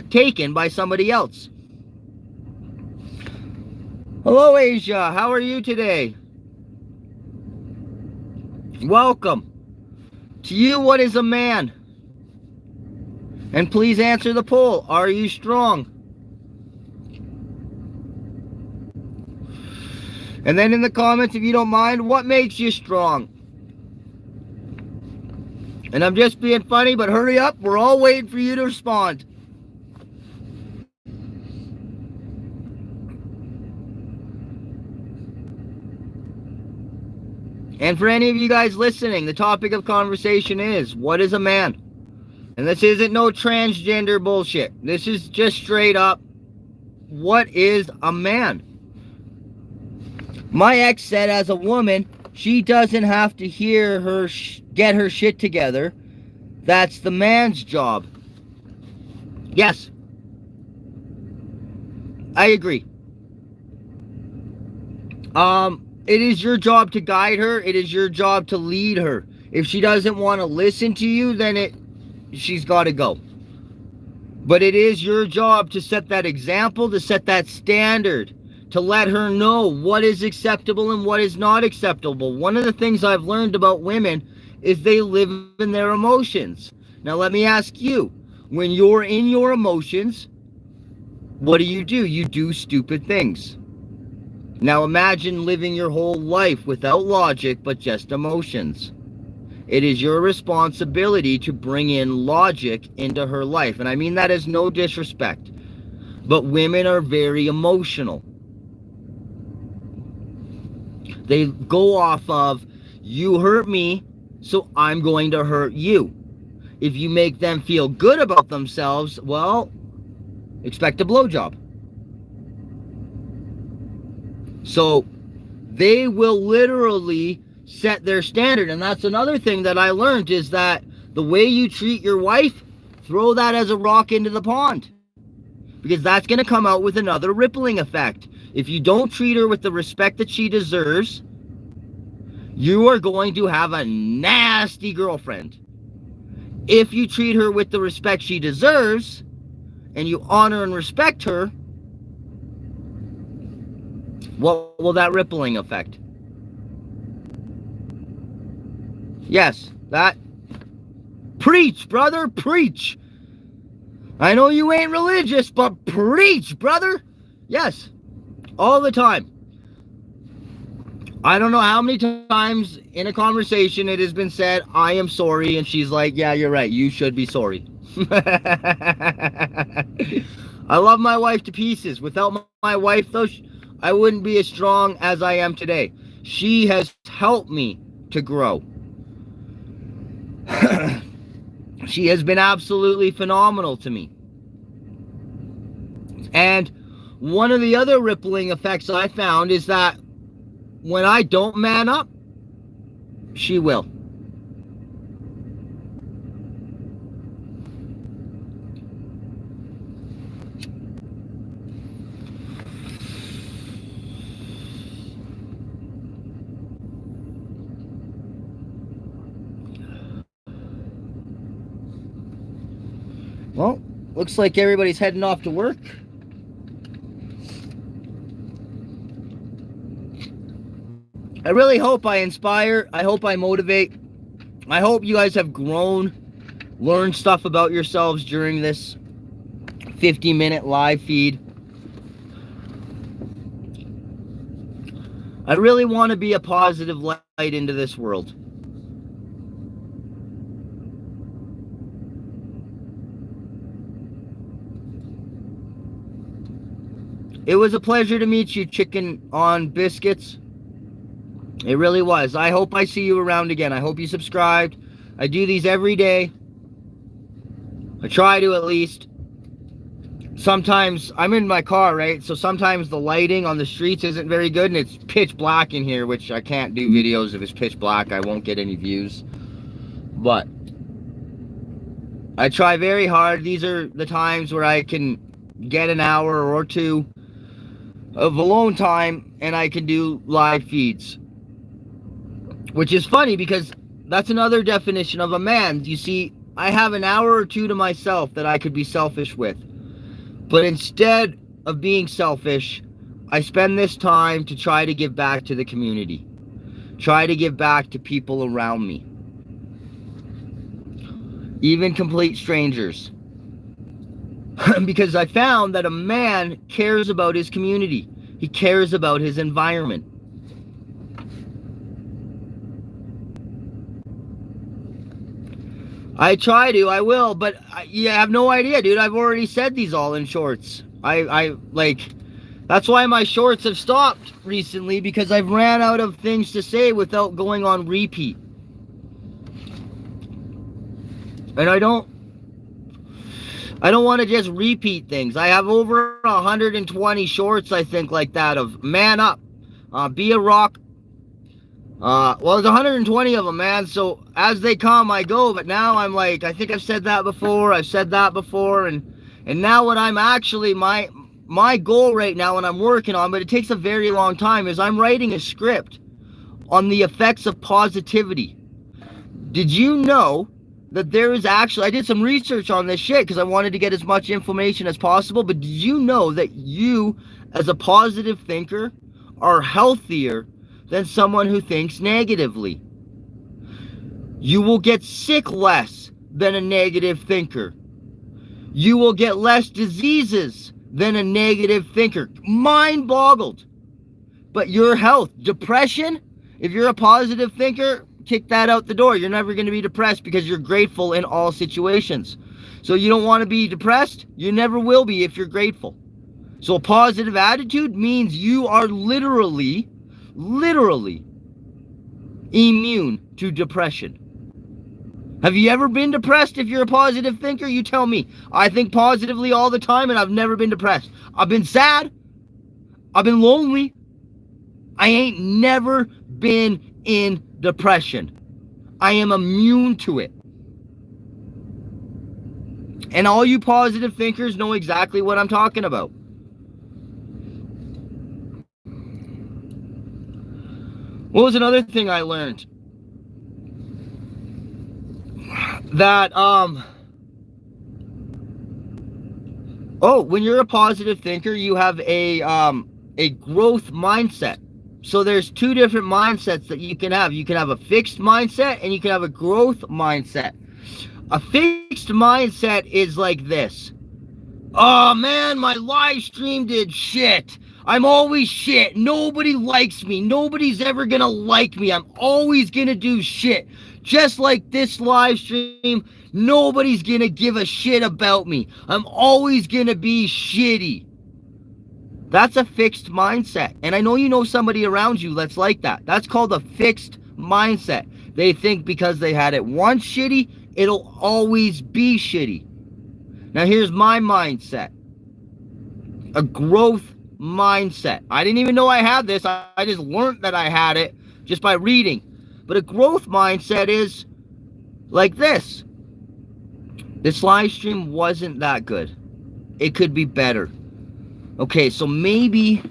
taken by somebody else. Hello, Asia. How are you today? Welcome. To you, what is a man? And please answer the poll. Are you strong? And then in the comments, if you don't mind, what makes you strong? And I'm just being funny, but hurry up. We're all waiting for you to respond. And for any of you guys listening, the topic of conversation is, what is a man? And this isn't no transgender bullshit. This is just straight up, what is a man? My ex said as a woman, she doesn't have to hear her get her shit together. That's the man's job. Yes. I agree. It is your job to guide her. It is your job to lead her. If she doesn't want to listen to you, then she's got to go. But it is your job to set that example, to set that standard, to let her know what is acceptable and what is not acceptable. One of the things I've learned about women is they live in their emotions. Now let me ask you, when you're in your emotions, what do? You do stupid things. Now imagine living your whole life without logic, but just emotions. It is your responsibility to bring in logic into her life. And I mean that as no disrespect. But women are very emotional. They go off of, you hurt me, so I'm going to hurt you. If you make them feel good about themselves, well, expect a blowjob. So they will literally set their standard. And that's another thing that I learned, is that the way you treat your wife, throw that as a rock into the pond. Because that's going to come out with another rippling effect. If you don't treat her with the respect that she deserves, you are going to have a nasty girlfriend. If you treat her with the respect she deserves, and you honor and respect her, what will that rippling affect? Yes, that. Preach, brother, preach. I know you ain't religious, but preach, brother. Yes, all the time. I don't know how many times in a conversation it has been said, I am sorry, and she's like, yeah, you're right, you should be sorry. I love my wife to pieces. Without my wife, though, I wouldn't be as strong as I am today. She has helped me to grow. She has been absolutely phenomenal to me. And one of the other rippling effects I found is that when I don't man up, she will. Well, looks like everybody's heading off to work. I really hope I inspire. I hope I motivate. I hope you guys have grown, learned stuff about yourselves during this 50-minute live feed. I really want to be a positive light into this world. It was a pleasure to meet you, Chicken on Biscuits. It really was. I hope I see you around again. I hope you subscribed. I do these every day. I try to, at least. Sometimes I'm in my car, right? So sometimes the lighting on the streets isn't very good, and it's pitch black in here, which I can't do videos if it's pitch black. I won't get any views. But I try very hard. These are the times where I can get an hour or two of alone time, and I can do live feeds. Which is funny, because that's another definition of a man. You see, I have an hour or two to myself that I could be selfish with. But instead of being selfish, I spend this time to try to give back to the community. Try to give back to people around me. Even complete strangers. Because I found that a man cares about his community. He cares about his environment. I try to, I will, but you have no idea, dude. I've already said these all in shorts. That's why my shorts have stopped recently, because I've ran out of things to say without going on repeat. And I don't want to just repeat things. I have over 120 shorts, I think, like that, of man up, be a rock. Well, there's 120 of them, man. So as they come, I go. But now I'm like, I think I've said that before. I've said that before. And now what I'm actually, my goal right now, and I'm working on, but it takes a very long time, is I'm writing a script on the effects of positivity. Did you know that there is actually, I did some research on this shit because I wanted to get as much information as possible, but did you know that you, as a positive thinker, are healthier than someone who thinks negatively? You will get sick less than a negative thinker. You will get less diseases than a negative thinker. Mind boggled. But your health, depression, if you're a positive thinker, kick that out the door. You're never going to be depressed because you're grateful in all situations. So you don't want to be depressed? You never will be if you're grateful. So a positive attitude means you are literally immune to depression. Have you ever been depressed if you're a positive thinker? You tell me. I think positively all the time and I've never been depressed. I've been sad. I've been lonely. I ain't never been in depression. I am immune to it. And all you positive thinkers know exactly what I'm talking about. What was another thing I learned? That, when you're a positive thinker, you have a growth mindset. So there's two different mindsets that you can have. You can have a fixed mindset and you can have a growth mindset. A fixed mindset is like this. Oh man, my live stream did shit. I'm always shit. Nobody likes me. Nobody's ever gonna like me. I'm always gonna do shit. Just like this live stream, nobody's gonna give a shit about me. I'm always gonna be shitty. That's a fixed mindset. And I know you know somebody around you that's like that. That's called a fixed mindset. They think because they had it once shitty, it'll always be shitty. Now here's my mindset. A growth mindset. I didn't even know I had this. I just learned that I had it just by reading. But a growth mindset is like this. This live stream wasn't that good. It could be better. Okay, so maybe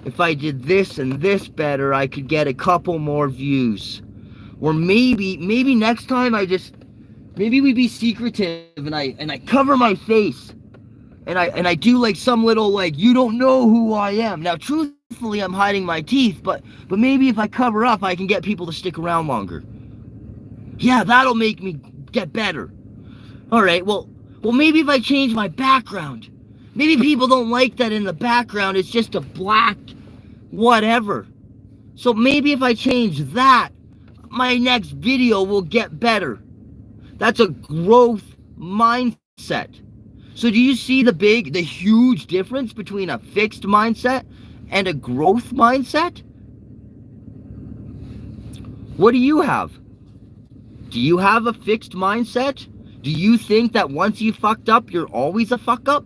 if I did this and this better, I could get a couple more views. Or maybe next time maybe we be secretive and I cover my face. And I do like some little like, you don't know who I am. Now, truthfully, I'm hiding my teeth, but maybe if I cover up, I can get people to stick around longer. Yeah, that'll make me get better. All right, well, maybe if I change my background. Maybe people don't like that in the background. It's just a black whatever. So maybe if I change that, my next video will get better. That's a growth mindset. So do you see the huge difference between a fixed mindset and a growth mindset? What do you have? Do you have a fixed mindset? Do you think that once you fucked up, you're always a fuck up?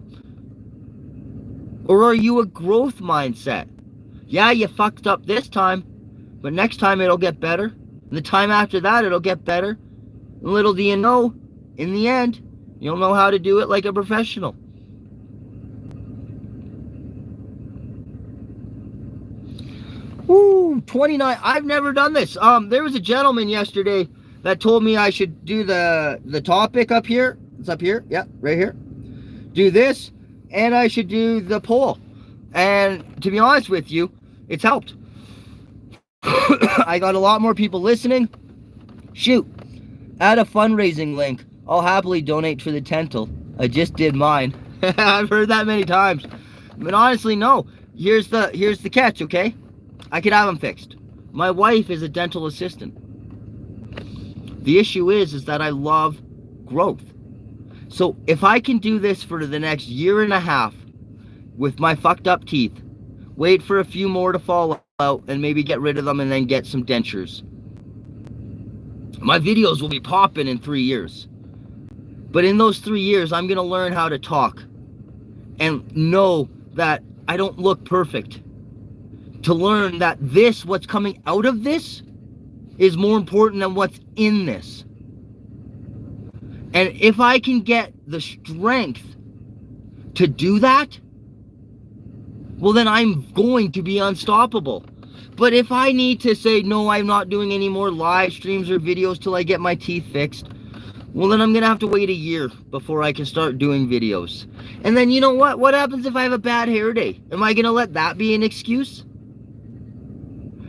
Or are you a growth mindset? Yeah, you fucked up this time, but next time it'll get better. And the time after that, it'll get better. And little do you know, in the end, you'll know how to do it like a professional. Ooh, 29. I've never done this. There was a gentleman yesterday that told me I should do the topic up here. It's up here. Yeah, right here. Do this. And I should do the poll. And to be honest with you, it's helped. I got a lot more people listening. Shoot, add a fundraising link. I'll happily donate for the dental. I just did mine. I've heard that many times. But honestly, no. Here's the catch, okay? I could have them fixed. My wife is a dental assistant. The issue is that I love growth. So if I can do this for the next year and a half with my fucked up teeth, wait for a few more to fall out and maybe get rid of them and then get some dentures, my videos will be popping in 3 years. But in those 3 years, I'm going to learn how to talk and know that I don't look perfect. To learn that what's coming out of this, is more important than what's in this. And if I can get the strength to do that, well, then I'm going to be unstoppable. But if I need to say, no, I'm not doing any more live streams or videos till I get my teeth fixed, well, then I'm going to have to wait a year before I can start doing videos. And then you know what? What happens if I have a bad hair day? Am I going to let that be an excuse?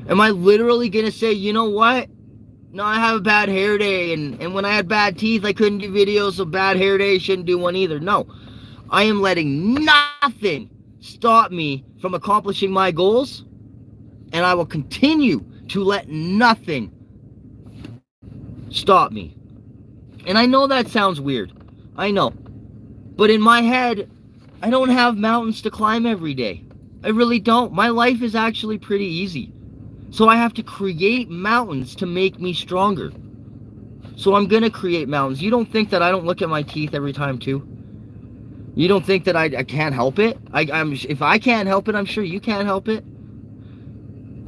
Am I literally going to say, you know what? No, I have a bad hair day, and when I had bad teeth, I couldn't do videos, so bad hair day, shouldn't do one either. No, I am letting nothing stop me from accomplishing my goals, and I will continue to let nothing stop me. And I know that sounds weird. I know. But in my head, I don't have mountains to climb every day. I really don't. My life is actually pretty easy. So I have to create mountains to make me stronger. So I'm going to create mountains. You don't think that I don't look at my teeth every time too? You don't think that I can't help it? If I can't help it, I'm sure you can't help it.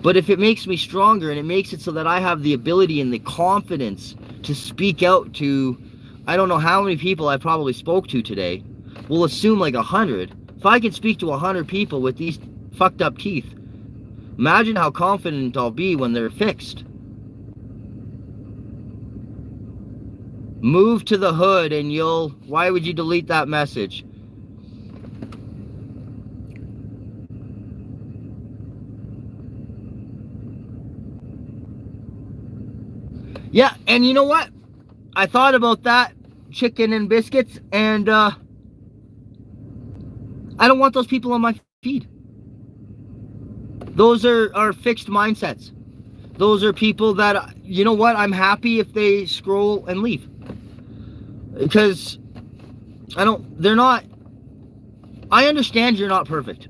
But if it makes me stronger and it makes it so that I have the ability and the confidence to speak out to, I don't know how many people I probably spoke to today. We'll assume like 100. If I can speak to 100 people with these fucked up teeth, imagine how confident I'll be when they're fixed. Move to the hood and why would you delete that message? Yeah, and you know what? I thought about that, chicken and biscuits, and I don't want those people on my feed. Those are fixed mindsets. Those are people that, you know what, I'm happy if they scroll and leave. Because I understand you're not perfect.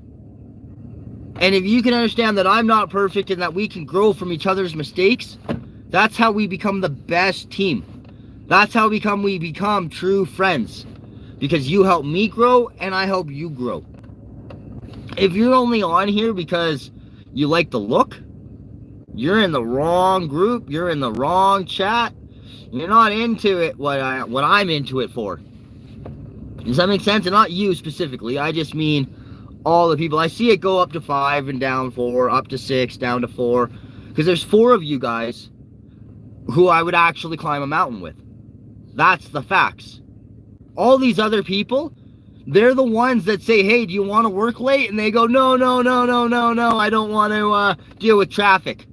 And if you can understand that I'm not perfect and that we can grow from each other's mistakes, that's how we become the best team. That's how we become true friends. Because you help me grow and I help you grow. If you're only on here because you like the look, you're in the wrong group, you're in the wrong chat, you're not into it what I'm into it for. Does that make sense? And not you specifically, I just mean all the people. I see it go up to 5 and down 4, up to 6, down to 4, because there's 4 of you guys who I would actually climb a mountain with. That's the facts. All these other people, they're the ones that say, hey, do you want to work late? And they go, no, I don't want to deal with traffic.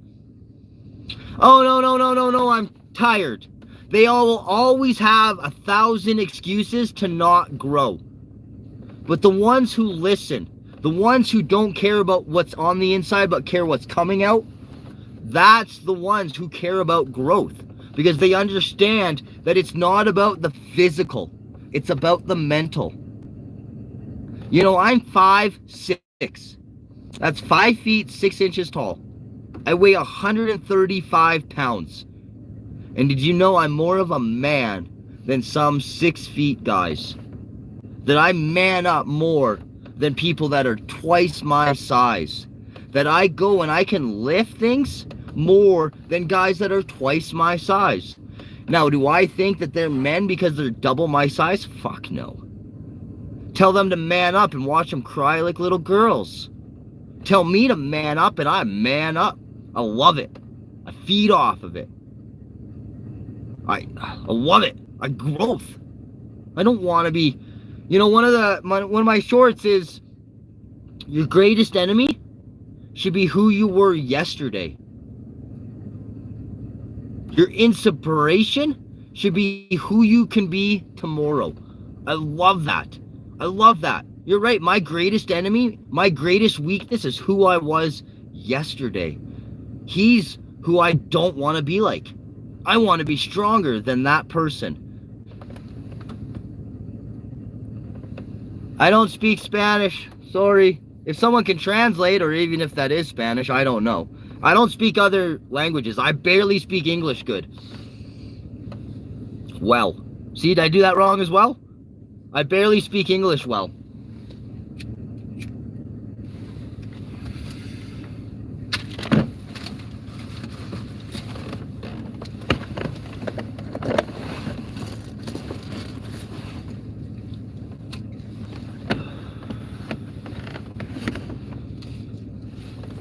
Oh, no, I'm tired. They all will always have 1,000 excuses to not grow. But the ones who listen, the ones who don't care about what's on the inside but care what's coming out, that's the ones who care about growth. Because they understand that it's not about the physical. It's about the mental. You know, I'm 5'6". That's 5 feet 6 inches tall. I weigh 135 pounds. And did you know I'm more of a man than some 6 feet guys? That I man up more than people that are twice my size. That I go and I can lift things more than guys that are twice my size. Now, do I think that they're men because they're double my size? Fuck no. Tell them to man up and watch them cry like little girls. Tell me to man up and I man up. I love it. I feed off of it. I love it. I growth. I don't want to be, you know, one of my shorts is Your greatest enemy should be who you were yesterday. Your inspiration should be who you can be tomorrow. I love that. I love that. You're right. My greatest enemy, my greatest weakness is who I was yesterday. He's who I don't want to be like. I want to be stronger than that person. I don't speak Spanish. Sorry. If someone can translate, or even if that is Spanish, I don't know. I don't speak other languages. I barely speak English good. Well. See, did I do that wrong as well? I barely speak English well.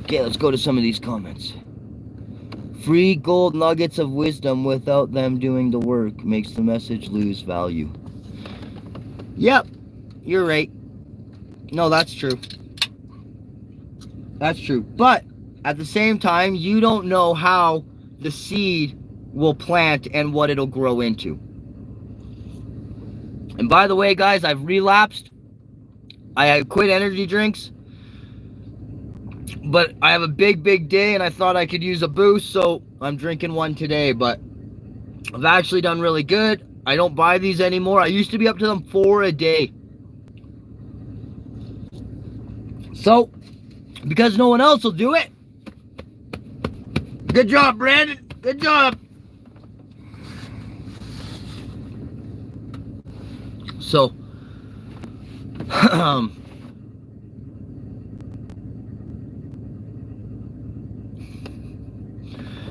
Okay, let's go to some of these comments. Free gold nuggets of wisdom without them doing the work makes the message lose value. Yep, you're right. No, that's true. That's true. But at the same time, you don't know how the seed will plant and what it'll grow into. And by the way, guys, I've relapsed. I quit energy drinks. But I have a big day and I thought I could use a boost, so I'm drinking one today. But I've actually done really good. I don't buy these anymore. I used to be up to them 4 a day. So, because no one else will do it. Good job, Brandon. Good job. So,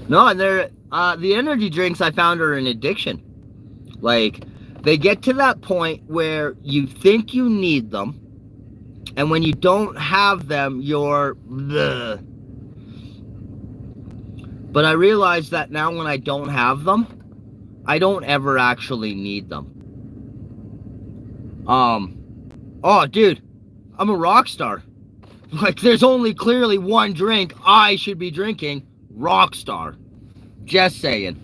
no, and they're the energy drinks I found are an addiction. Like, they get to that point where you think you need them, and when you don't have them, you're bleh. But I realize that now when I don't have them, I don't ever actually need them. Oh, dude, I'm a rock star. Like, there's only clearly one drink I should be drinking. Rockstar. Just saying.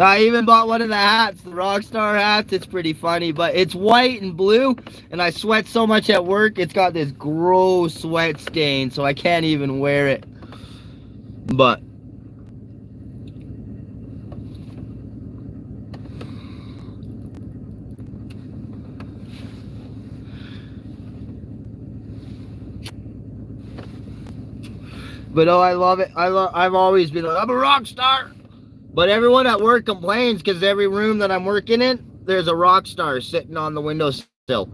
I even bought one of the hats, the Rockstar hats. It's pretty funny, but it's white and blue, and I sweat so much at work, it's got this gross sweat stain, so I can't even wear it. But oh, I love it. I've always been like, I'm a rock star. But everyone at work complains because every room that I'm working in, there's a rock star sitting on the windowsill.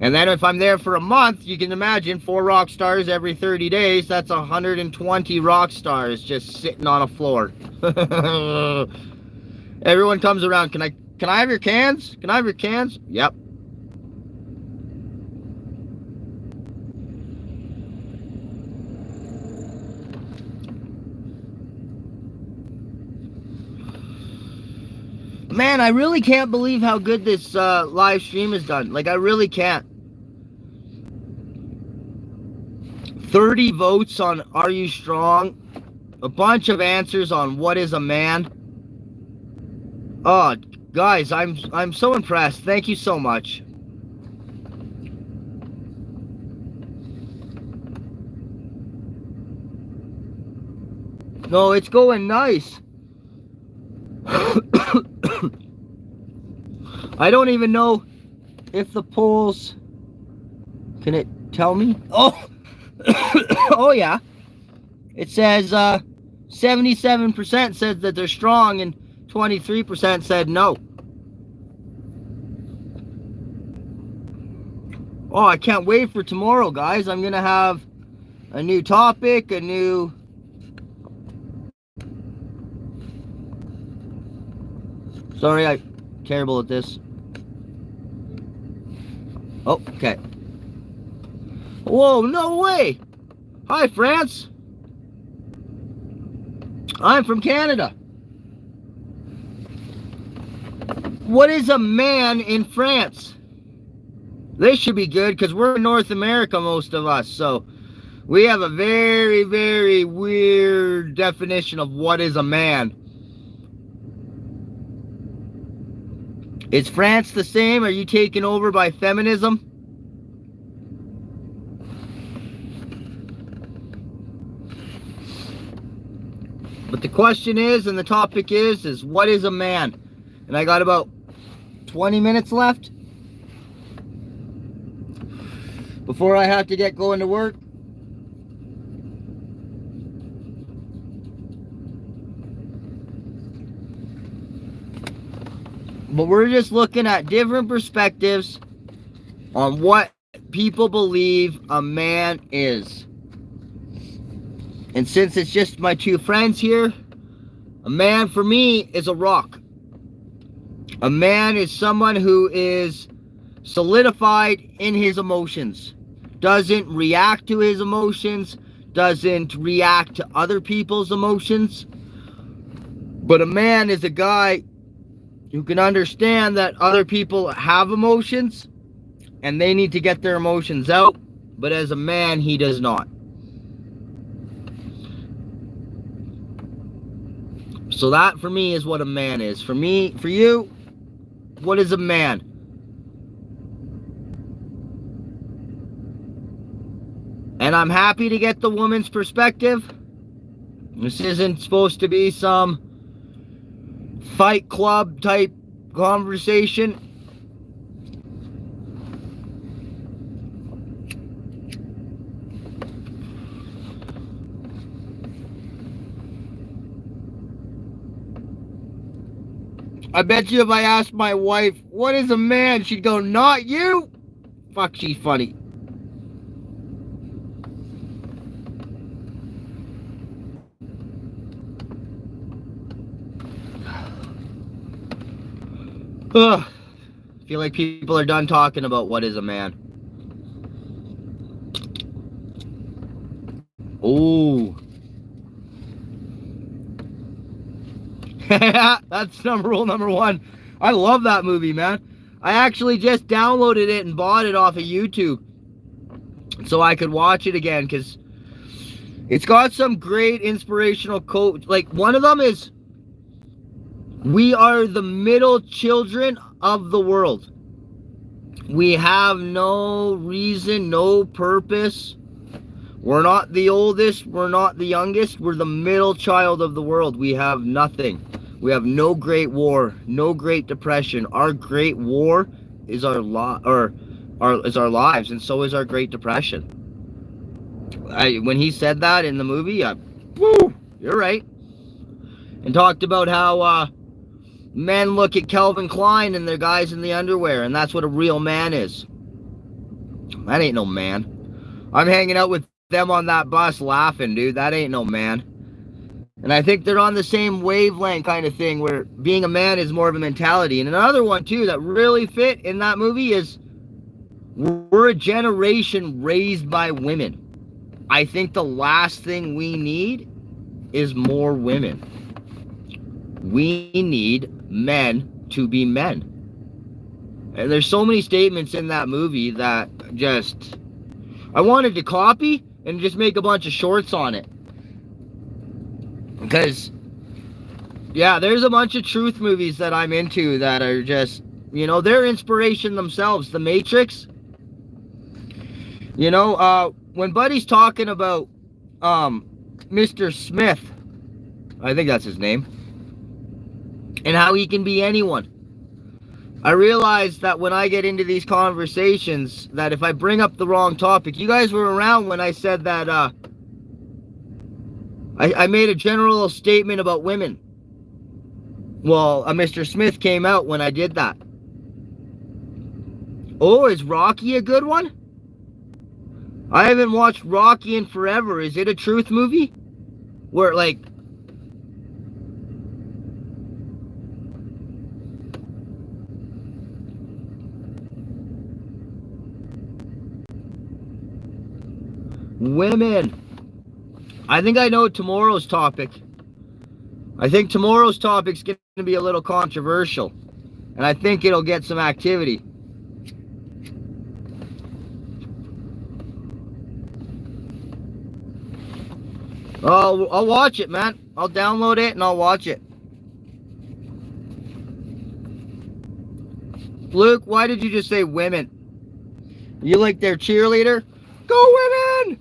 And then if I'm there for a month, you can imagine 4 rock stars every 30 days. That's 120 rock stars just sitting on a floor. Everyone comes around. Can I have your cans? Can I have your cans? Yep. Man, I really can't believe how good this live stream is done. Like, I really can't. 30 votes on Are You Strong? A bunch of answers on What is a Man? Oh, guys, I'm so impressed. Thank you so much. No, it's going nice. I don't even know if the polls, can it tell me? Oh, oh yeah. It says 77% said that they're strong and 23% said no. Oh, I can't wait for tomorrow, guys. I'm gonna have a new topic, a new... Sorry, I'm terrible at this. Oh, okay. Whoa, no way! Hi, France! I'm from Canada. What is a man in France? This should be good because we're in North America, most of us. So we have a very, very weird definition of what is a man. Is France the same? Are you taken over by feminism? But the question is, and the topic is what is a man? And I got about 20 minutes left before I have to get going to work. But we're just looking at different perspectives on what people believe a man is. And since it's just my two friends here, a man for me is a rock. A man is someone who is solidified in his emotions, doesn't react to his emotions, doesn't react to other people's emotions. But a man is a guy who can understand that other people have emotions and they need to get their emotions out, but as a man, he does not. So that for me is what a man is. For me, for you, what is a man? And I'm happy to get the woman's perspective. This isn't supposed to be some Fight Club type conversation. I bet you if I asked my wife, what is a man? She'd go, not you. Fuck, she's funny. Ugh. I feel like people are done talking about what is a man. Oh. That's rule number one. I love that movie, man. I actually just downloaded it and bought it off of YouTube so I could watch it again because it's got some great inspirational quotes. Like one of them is, we are the middle children of the world. We have no reason, no purpose. We're not the oldest, we're not the youngest, we're the middle child of the world. We have nothing. We have no great war, no great depression. Our great war is our lives, and so is our Great Depression. When he said that in the movie, woo, you're right. And talked about how men look at Calvin Klein and their guys in the underwear, and that's what a real man is. That ain't no man. I'm hanging out with them on that bus laughing, dude. That ain't no man. And I think they're on the same wavelength kind of thing, where being a man is more of a mentality. And another one, too, that really fit in that movie is, we're a generation raised by women. I think the last thing we need is more women. We need men to be men. And there's so many statements in that movie that just, I wanted to copy and just make a bunch of shorts on it. Because, yeah, there's a bunch of truth movies that I'm into that are just, you know, they're inspiration themselves. The Matrix. You know, when Buddy's talking about Mr. Smith, I think that's his name, and how he can be anyone. I realize that when I get into these conversations, that if I bring up the wrong topic, you guys were around when I said that I made a general statement about women. Well, Mr. Smith came out when I did that. Oh, is Rocky a good one? I haven't watched Rocky in forever. Is it a truth movie? Where, like, women. I think I know tomorrow's topic. I think tomorrow's topic's going to be a little controversial. And I think it'll get some activity. Oh, I'll watch it, man. I'll download it and I'll watch it. Luke, why did you just say women? You like their cheerleader? Go women!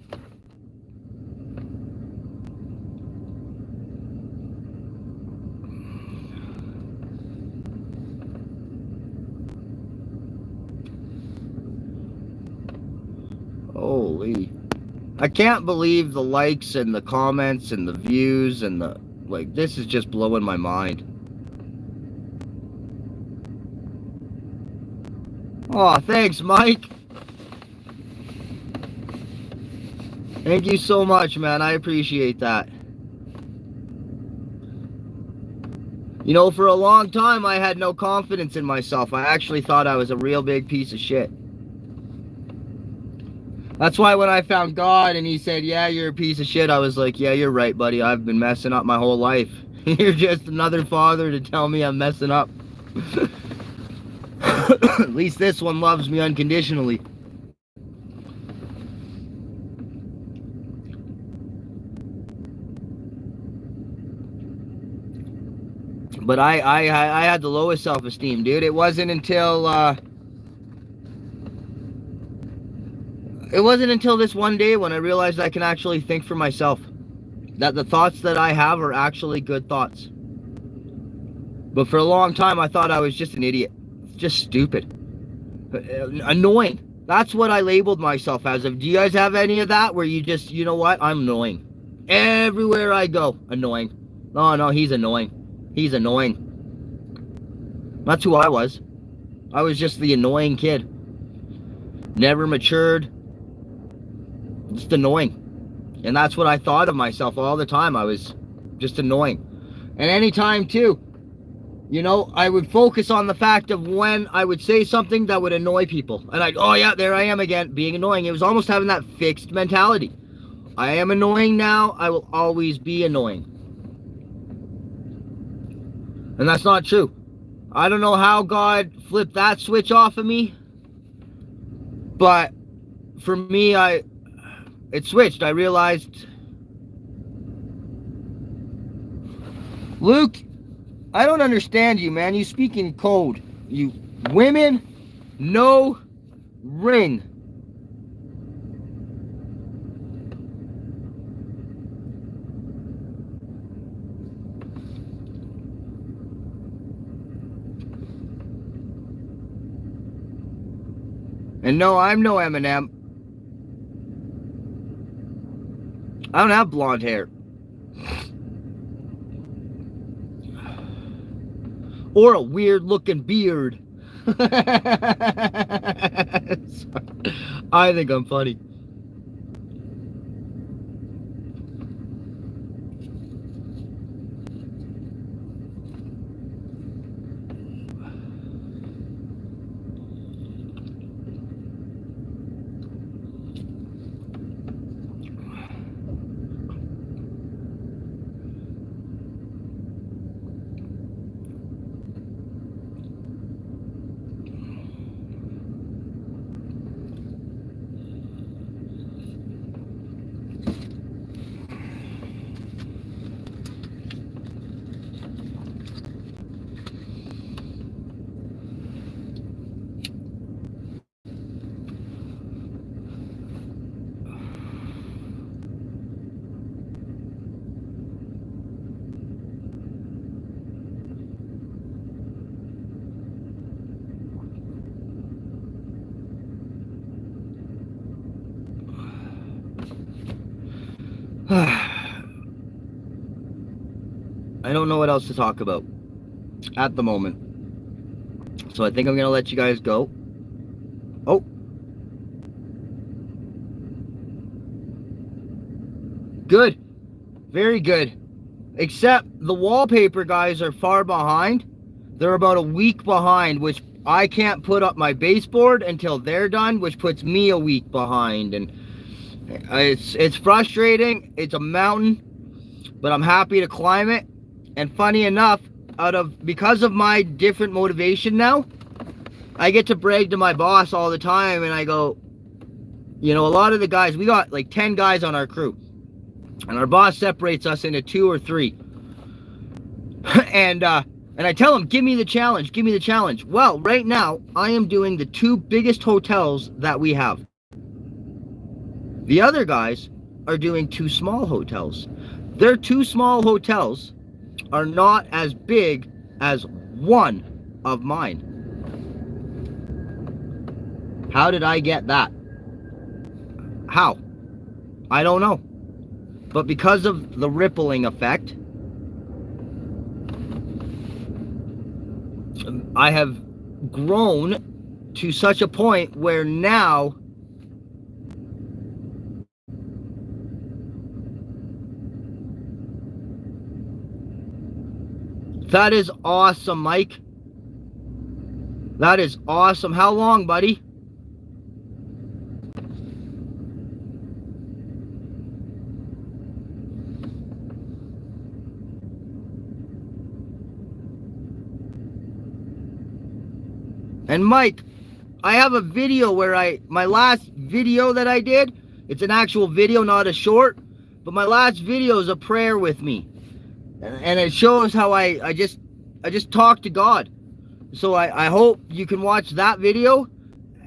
Holy. I can't believe the likes and the comments and the views and the... Like, this is just blowing my mind. Oh, thanks, Mike. Thank you so much, man. I appreciate that. You know, for a long time, I had no confidence in myself. I actually thought I was a real big piece of shit. That's why when I found God and he said, yeah, you're a piece of shit, I was like, yeah, you're right, buddy. I've been messing up my whole life. You're just another father to tell me I'm messing up. At least this one loves me unconditionally. But I had the lowest self-esteem, dude. It wasn't until this one day when I realized I can actually think for myself. That the thoughts that I have are actually good thoughts. But for a long time, I thought I was just an idiot. Just stupid. Annoying. That's what I labeled myself as. Do you guys have any of that? Where you just, you know what? I'm annoying. Everywhere I go, annoying. No, he's annoying. He's annoying. That's who I was. I was just the annoying kid. Never matured. Just annoying. And that's what I thought of myself all the time. I was just annoying. And anytime too, you know, I would focus on the fact of when I would say something that would annoy people. And I'd, oh yeah, there I am again, being annoying. It was almost having that fixed mentality. I am annoying now, I will always be annoying. And that's not true. I don't know how God flipped that switch off of me. But for me, it switched. I realized, Luke, I don't understand you, man. You speak in code. You women, no ring. And no, I'm no Eminem. I don't have blonde hair. Or a weird looking beard. I think I'm funny. I don't know what else to talk about at the moment. So I think I'm going to let you guys go. Oh. Good. Very good. Except the wallpaper guys are far behind. They're about a week behind, which I can't put up my baseboard until they're done, which puts me a week behind. And it's frustrating. It's a mountain, but I'm happy to climb it. And funny enough, because of my different motivation now, I get to brag to my boss all the time, and I go, you know, a lot of the guys, we got like 10 guys on our crew, and our boss separates us into 2 or 3. And I tell him, give me the challenge, give me the challenge. Well, right now, I am doing the 2 biggest hotels that we have. The other guys are doing 2 small hotels. Their 2 small hotels are not as big as one of mine. How did I get that? How? I don't know. But because of the rippling effect, I have grown to such a point where now that is awesome, Mike. That is awesome. How long, buddy? And Mike, I have a video where my last video that I did, it's an actual video, not a short, but my last video is a prayer with me. And it shows how I just talk to God. So I hope you can watch that video,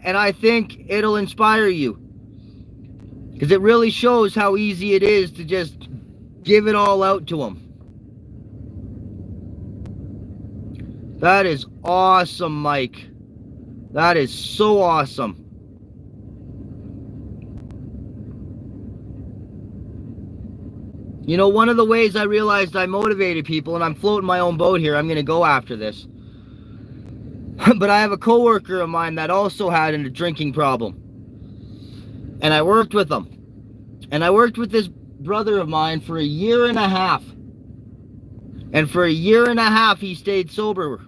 and I think it'll inspire you. Because it really shows how easy it is to just give it all out to Him. That is awesome, Mike. That is so awesome. You know, one of the ways I realized I motivated people, and I'm floating my own boat here, I'm going to go after this. But I have a coworker of mine that also had a drinking problem. And I worked with him. And I worked with this brother of mine for 1.5 years. And for 1.5 years, he stayed sober.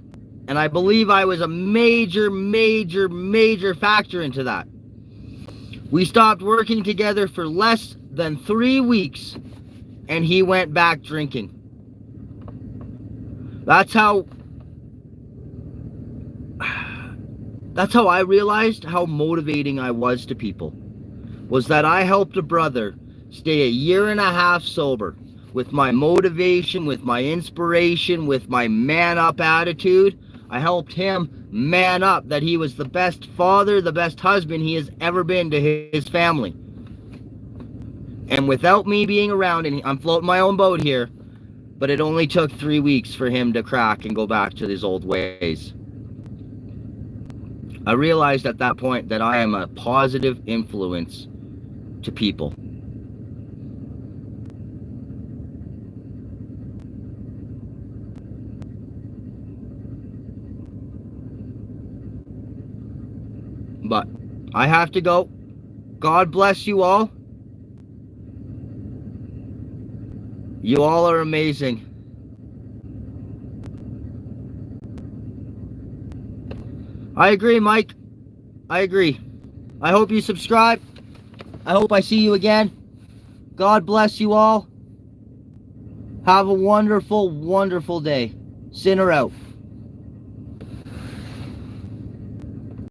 And I believe I was a major factor into that. We stopped working together for less than 3 weeks, and he went back drinking. That's how I realized how motivating I was to people. Was that I helped a brother stay 1.5 years sober with my motivation, with my inspiration, with my man up attitude. I helped him man up, that he was the best father, the best husband he has ever been to his family. And without me being around, and I'm floating my own boat here, but it only took 3 weeks for him to crack and go back to his old ways. I realized at that point that I am a positive influence to people. But I have to go. God bless you all. You all are amazing. I agree, Mike. I agree. I hope you subscribe. I hope I see you again. God bless you all. Have a wonderful day. Sinner out.